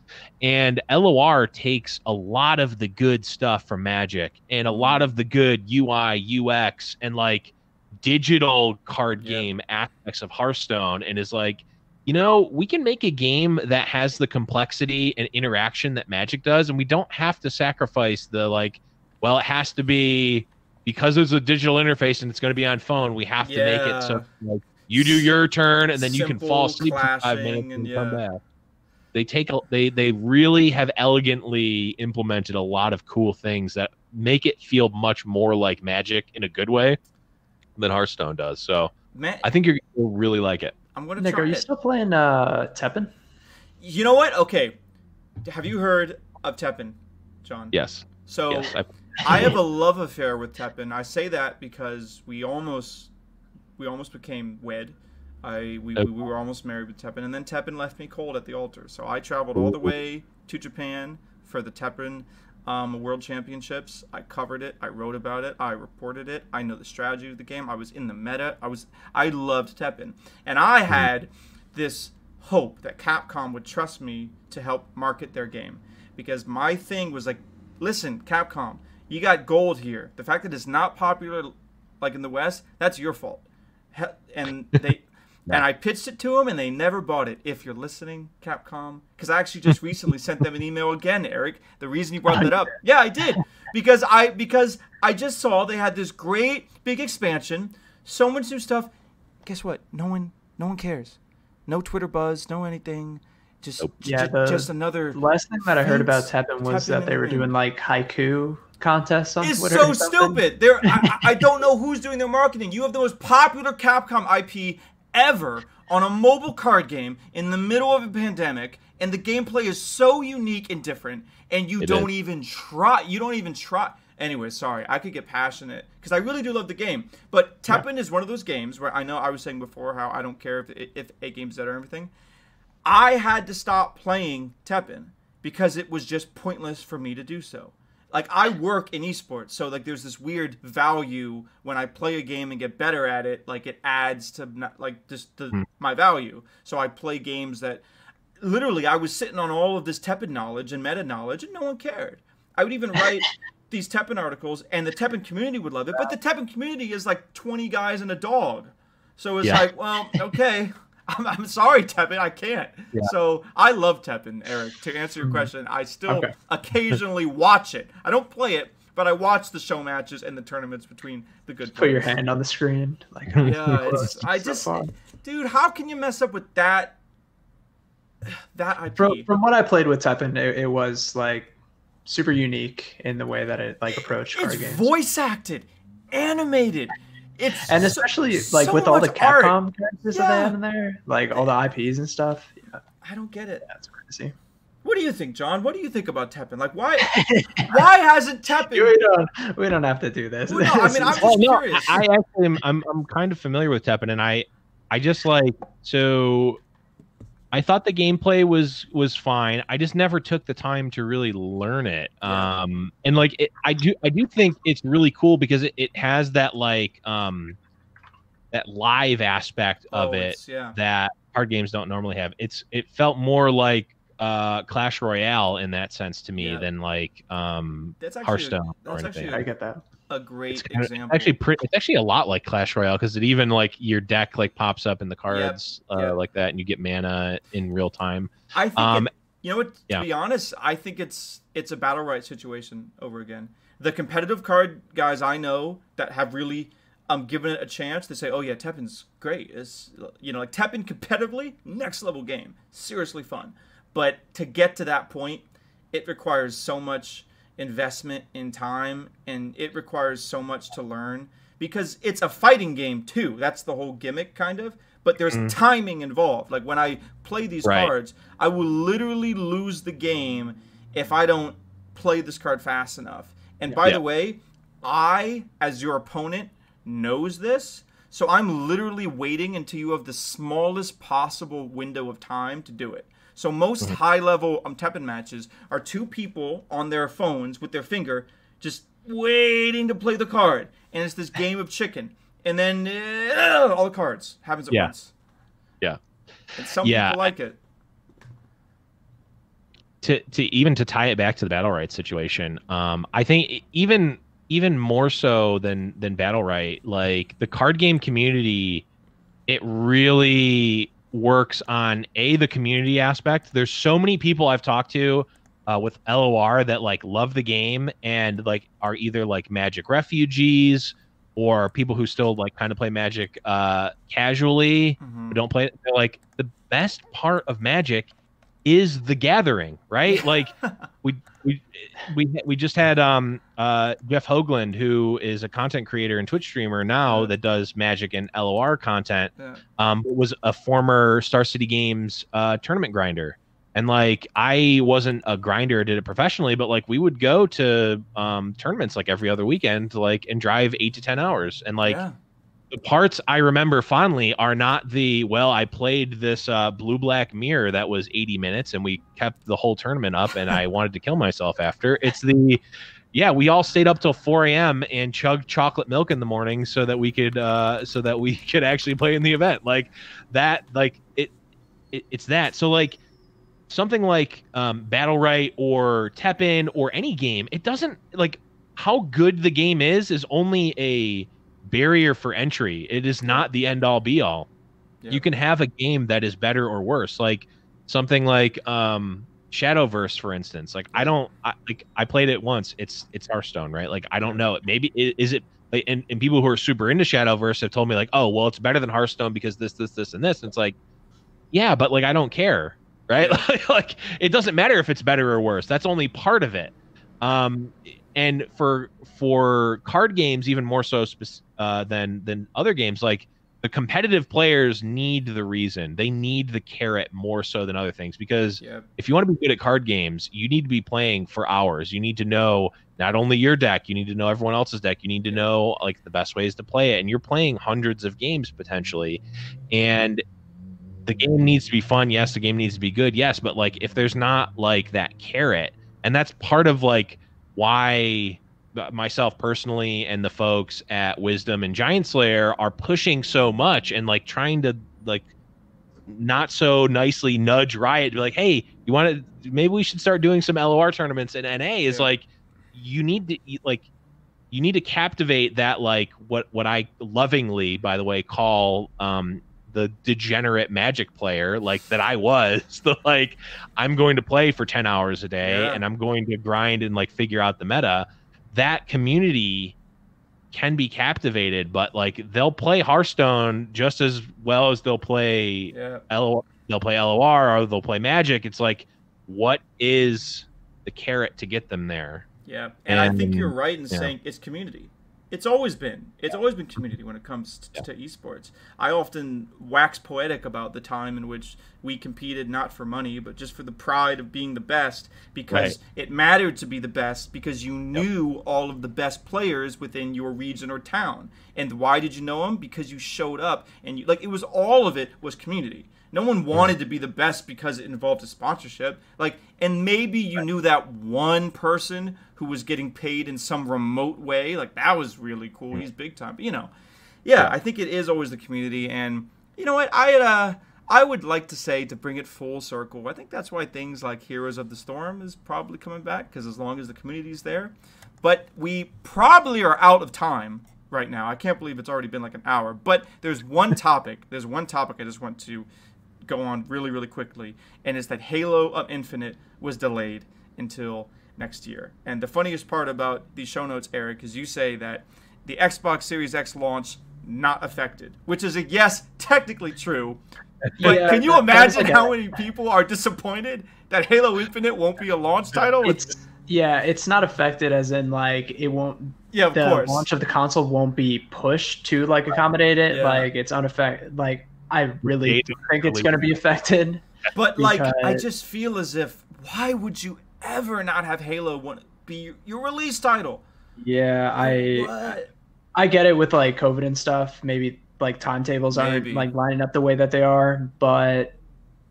And LOR takes a lot of the good stuff from Magic and a lot of the good UI, UX, and like digital card game aspects of Hearthstone, and is like, we can make a game that has the complexity and interaction that Magic does, and we don't have to sacrifice the like, well, it has to be, because there's a digital interface and it's going to be on phone, we have to make it so like, you do your turn and then you can fall asleep for 5 minutes and come back. They really have elegantly implemented a lot of cool things that make it feel much more like Magic in a good way than Hearthstone does. So I think you'll really like it. I'm gonna Nick, try are you still playing Teppen? You know what? Okay. Have you heard of Teppen, John? Yes. So yes, I have a love affair with Teppen. I say that because we almost became wed. We were almost married with Teppen, and then Teppen left me cold at the altar. So I traveled all the way to Japan for the Teppen World Championships. I covered it. I wrote about it. I reported it. I know the strategy of the game. I was in the meta. I loved Teppen, and I had this hope that Capcom would trust me to help market their game, because my thing was like, listen, Capcom, you got gold here. The fact that it's not popular, like in the West, that's your fault. And they. And I pitched it to them, and they never bought it. If you're listening, Capcom, because I actually just recently sent them an email again, Eric. The reason you brought that up, yeah, I did, because I just saw they had this great big expansion, so much new stuff. Guess what? No one cares. No Twitter buzz, no anything. Just another. The last thing that I heard about Teppen was that they were doing like haiku contests on Twitter. It's so stupid. I don't know who's doing their marketing. You have the most popular Capcom IP ever on a mobile card game in the middle of a pandemic, and the gameplay is so unique and different, and you don't even try. Anyway, sorry, I could get passionate because I really do love the game. But Teppen is one of those games where I know I was saying before how I don't care if a game's dead or everything. I had to stop playing Teppen because it was just pointless for me to do so. Like, I work in esports, so like there's this weird value when I play a game and get better at it. Like, it adds to my value. So I play games that literally I was sitting on all of this Teppen knowledge and meta knowledge, and no one cared. I would even write these Teppen articles, and the Teppen community would love it. But the Teppen community is like 20 guys and a dog. So it's like, well, okay. I'm sorry, Teppen, I can't. Yeah. So I love Teppen, Eric. To answer your question, I still occasionally watch it. I don't play it, but I watch the show matches and the tournaments between the good players. Put your hand on the screen. Like, dude, how can you mess up with that IP? From what I played with Teppen, it was like super unique in the way that it like approached card games. It's voice acted, animated. And especially like so with all the Capcom characters that they have in there, like all the IPs and stuff. Yeah. I don't get it. That's crazy. What do you think, John? What do you think about Teppen? Like, why hasn't Teppen? We don't have to do this. Well, no, I mean, I'm just curious. I actually I'm kind of familiar with Teppen, and I just like, so I thought the gameplay was fine. I just never took the time to really learn it. And like I do think it's really cool because it has that like that live aspect of it that card games don't normally have. It felt more like Clash Royale in that sense to me than like Hearthstone or anything. I get that. A great example. It's actually a lot like Clash Royale because it even like your deck like pops up in the cards like that, and you get mana in real time. I think you know what? To be honest, I think it's a battle right situation over again. The competitive card guys I know that have really given it a chance, they say, "Oh yeah, Teppen's great." It's like Teppen competitively, next level game, seriously fun. But to get to that point, it requires so much investment in time, and it requires so much to learn because it's a fighting game too. That's the whole gimmick kind of, but there's timing involved. Like when I play these cards, I will literally lose the game if I don't play this card fast enough. And by the way, I, as your opponent, knows this, so I'm literally waiting until you have the smallest possible window of time to do it. So most high-level Teppen matches are two people on their phones with their finger just waiting to play the card. And it's this game of chicken. And then all the cards happens at once. Yeah. And some people like it. to tie it back to the battle right situation, I think even more so than battle right, like the card game community, it really works on the community aspect. There's so many people I've talked to with LOR that like love the game and like are either like Magic refugees or people who still like kind of play Magic casually, but don't play it. They're like, the best part of Magic is the gathering, right? Like we just had Jeff Hoagland, who is a content creator and Twitch streamer now that does Magic and LOR content, was a former Star City Games tournament grinder. And like, I wasn't a grinder, did it professionally, but like we would go to tournaments like every other weekend, like, and drive 8 to 10 hours. And like the parts I remember fondly are not I played this blue-black mirror that was 80 minutes and we kept the whole tournament up and I wanted to kill myself after. It's we all stayed up till 4 a.m. and chugged chocolate milk in the morning so that we could actually play in the event. Like that, like it's that. So like, something like Battle Right or Teppen or any game, it doesn't, like, how good the game is only a barrier for entry. It is not the end all be all. You can have a game that is better or worse, like something like Shadowverse, for instance. Like I played it once. It's Hearthstone, right? Like I don't know, maybe is it like, and people who are super into Shadowverse have told me like, oh well, it's better than Hearthstone because this and this. And it's like, yeah, but like I don't care. Right? Like it doesn't matter if it's better or worse. That's only part of it. And for card games, even more so than other games, like the competitive players need the reason. They need the carrot more so than other things, because if you want to be good at card games, you need to be playing for hours. You need to know not only your deck, you need to know everyone else's deck. You need to know like the best ways to play it. And you're playing hundreds of games potentially. And the game needs to be fun. Yes, the game needs to be good. Yes, but like if there's not like that carrot, and that's part of like why myself personally and the folks at Wisdom and Giant Slayer are pushing so much and like trying to like not so nicely nudge Riot to be like, hey, you want to, maybe we should start doing some LOR tournaments in NA. Is like you need to captivate that, like what I lovingly, by the way, call the degenerate Magic player, like that I was. The like, I'm going to play for 10 hours a day and I'm going to grind and like figure out the meta. That community can be captivated, but like they'll play Hearthstone just as well as they'll play LOR or they'll play Magic. It's like, what is the carrot to get them there? Yeah, and I think you're right in saying it's community. It's always been community when it comes to esports. I often wax poetic about the time in which we competed not for money, but just for the pride of being the best, because it mattered to be the best, because you knew all of the best players within your region or town. And why did you know them? Because you showed up, and it was all of it was community. No one wanted to be the best because it involved a sponsorship. And maybe you knew that one person who was getting paid in some remote way. Like, that was really cool. He's big time. But, I think it is always the community. And you know what? I would like to say, to bring it full circle, I think that's why things like Heroes of the Storm is probably coming back, because as long as the community's there. But we probably are out of time right now. I can't believe it's already been like an hour. But there's one topic. I just want to go on really, really quickly, and it's that Halo Infinite was delayed until next year. And the funniest part about these show notes, Eric, is you say that the Xbox Series X launch not affected, which is technically true. But can you imagine how many people are disappointed that Halo Infinite won't be a launch title? It's not affected as in like it won't. Yeah, of course. The launch of the console won't be pushed to like accommodate it. Yeah. Like it's unaffected. Like I really do think it's going to be affected. But like, I just feel as if, why would you ever not have Halo be your release title? Yeah, I get it with like COVID and stuff. Maybe like timetables aren't like lining up the way that they are, but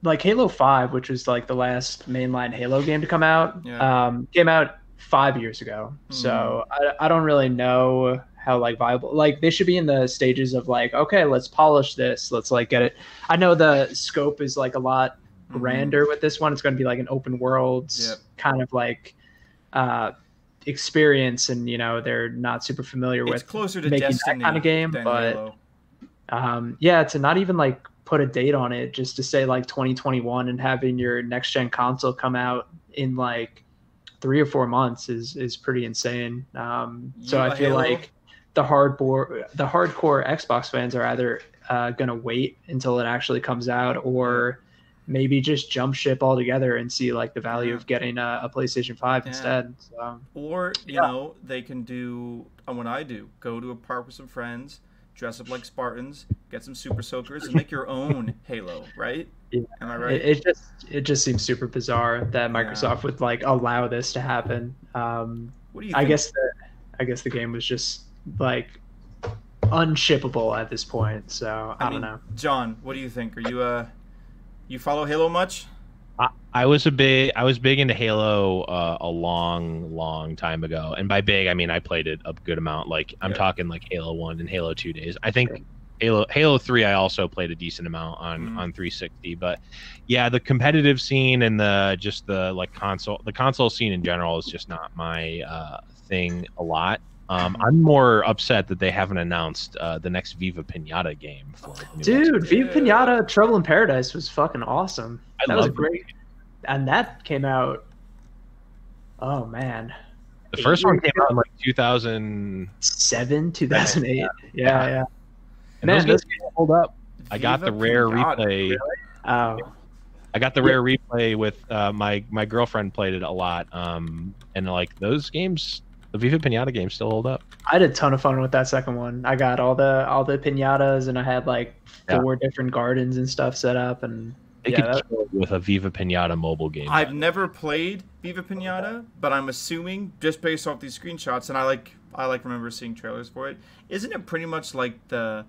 like Halo 5, which was like the last mainline Halo game to come out, came out 5 years ago. So I don't really know how like viable, like they should be in the stages of like, okay, let's polish this, let's like get it. I know the scope is like a lot grander with this one. It's going to be like an open world kind of like experience, and they're not super familiar with closer to making Destiny that kind of game, but to not even like put a date on it, just to say like 2021 and having your next gen console come out in like 3 or 4 months is pretty insane. So I feel like the hardcore Xbox fans are either gonna wait until it actually comes out, or maybe just jump ship altogether and see like the value of getting a PlayStation 5 instead. So, or they can do what I do: go to a park with some friends, dress up like Spartans, get some super soakers, and make your own Halo. Right? Yeah. Am I right? It just seems super bizarre that Microsoft would like allow this to happen. What do you think? I guess the game was just like unshippable at this point. So I don't know. John, what do you think? Are you follow Halo much? I was big into Halo a long time ago, and by big I mean I played it a good amount. Like I'm talking like Halo 1 and Halo 2 days. I think Halo 3 I also played a decent amount on 360, but yeah, the competitive scene and the console scene in general is just not my thing a lot. I'm more upset that they haven't announced the next Viva Pinata game. Dude, Viva Pinata Trouble in Paradise was fucking awesome. That was great. And that came out, oh man. The first one came out in like 2007, 2008. Yeah. And those games hold up. I got the rare replay. Really? Oh. I got the rare replay with my girlfriend played it a lot. And like those games, the Viva Pinata games still hold up. I had a ton of fun with that second one. I got all the pinatas, and I had like 4 different gardens and stuff set up, and they could kill with a Viva Pinata mobile game. I've never played Viva Pinata, but I'm assuming just based off these screenshots, and I remember seeing trailers for it. Isn't it pretty much like the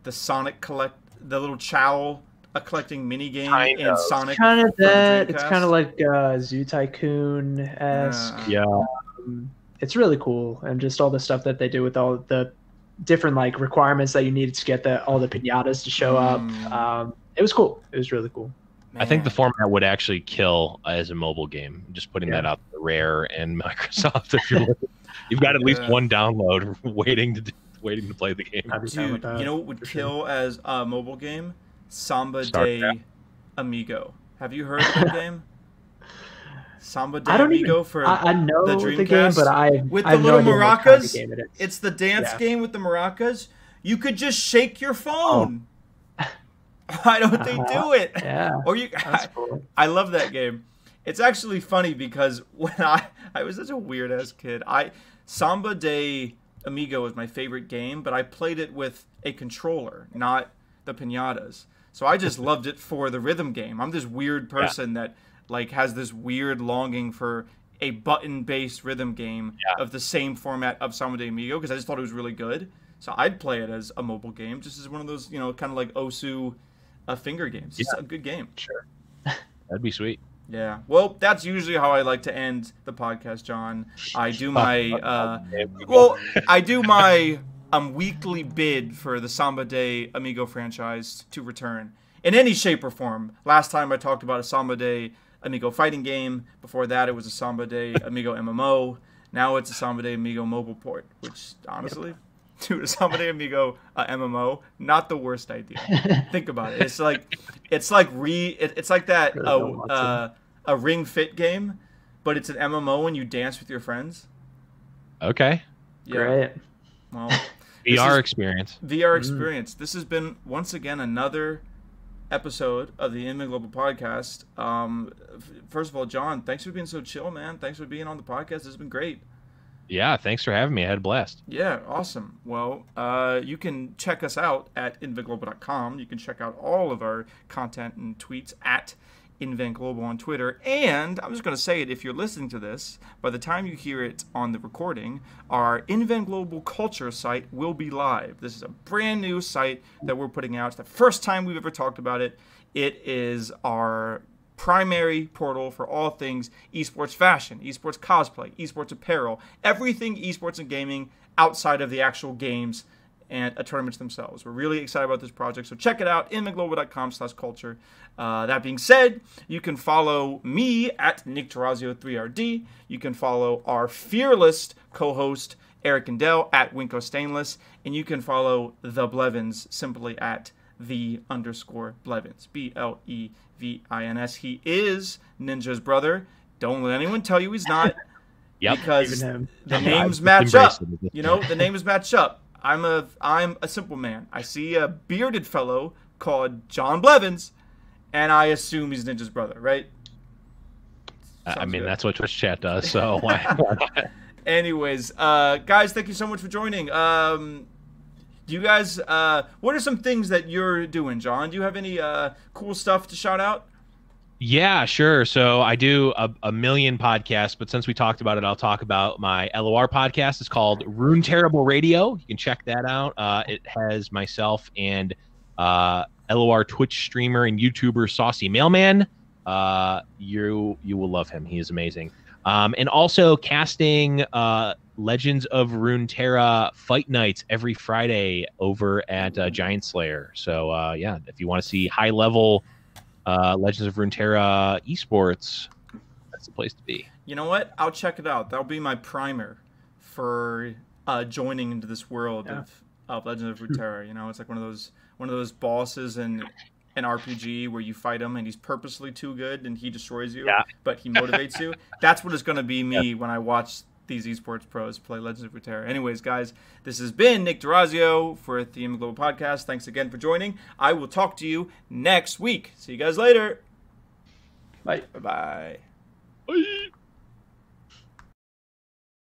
Sonic the little Chow collecting mini game in Sonic? It's kind of that. It's kind of like Zoo Tycoon-esque. Yeah. It's really cool, and just all the stuff that they do with all the different like requirements that you needed to get all the pinatas to show up. It was cool. It was really cool. Man. I think the format would actually kill as a mobile game. Just putting that out to Rare and Microsoft. If you've got at least one download waiting to play the game. Dude, you know what would kill as a mobile game? Samba de Amigo. Have you heard of that game? Samba de Amigo I know the Dreamcast, the game, but with the little maracas. It's the dance game with the maracas. You could just shake your phone. Why don't they do it? Yeah. Or cool. I love that game. It's actually funny because when I was such a weird ass kid. Samba de Amigo was my favorite game, but I played it with a controller, not the pinatas. So I just loved it for the rhythm game. I'm this weird person that like has this weird longing for a button-based rhythm game of the same format of Samba de Amigo because I just thought it was really good. So I'd play it as a mobile game, just as one of those, kind of like Osu finger games. It's a good game. Sure. That'd be sweet. Yeah. Well, that's usually how I like to end the podcast, John. I do my weekly bid for the Samba de Amigo franchise to return in any shape or form. Last time I talked about a Samba de Amigo fighting game. Before that, it was a Samba de Amigo MMO. Now it's a Samba de Amigo mobile port, which honestly, dude, a Samba de Amigo MMO, not the worst idea. Think about it. It's like that a Ring Fit game, but it's an MMO and you dance with your friends. Okay. Yeah. Great. Well, VR experience. This has been once again another episode of the Inven Global Podcast. First of all, John, thanks for being so chill, man. Thanks for being on the podcast. This has been great. Yeah, thanks for having me. I had a blast. Yeah, awesome. Well, you can check us out at invenglobal.com. You can check out all of our content and tweets at Inven Global on Twitter. And I'm just going to say it, if you're listening to this, by the time you hear it on the recording, our Inven Global Culture site will be live. This is a brand new site that we're putting out. It's the first time we've ever talked about it. It is our primary portal for all things esports fashion, esports cosplay, esports apparel, everything esports and gaming outside of the actual games and a tournament themselves. We're really excited about this project, so check it out, invenglobal.com/culture. That being said, you can follow me at NickTerrazio3RD. You can follow our fearless co-host, Eric Gindele, at Winko Stainless, and you can follow the Blevins simply at _Blevins, Blevins. He is Ninja's brother. Don't let anyone tell you he's not. Yep. Because the names match up. You know, the names match up. I'm a simple man. I see a bearded fellow called John Blevins, and I assume he's Ninja's brother, right? I mean, that's what Twitch chat does, so why not? Anyways, guys, thank you so much for joining. Do you guys, what are some things that you're doing, John? Do you have any cool stuff to shout out? Yeah, sure. So I do a million podcasts, but since we talked about it, I'll talk about my LOR podcast. It's called Runeterra Radio. You can check that out. It has myself and LOR Twitch streamer and YouTuber Saucy Mailman. You will love him. He is amazing. And also casting Legends of Runeterra fight nights every Friday over at Giant Slayer. So yeah, if you want to see high level Legends of Runeterra esports, that's the place to be. You know what? I'll check it out. That'll be my primer for joining into this world of Legends of Runeterra. You know, it's like one of those bosses in an RPG where you fight him and he's purposely too good and he destroys you, but he motivates you. That's what it's going to be me when I watch these esports pros play Legends of Runeterra. Anyways, guys, this has been Nick Terrazio for the Inven Global Podcast. Thanks again for joining. I will talk to you next week. See you guys later. Bye. Bye-bye. Bye.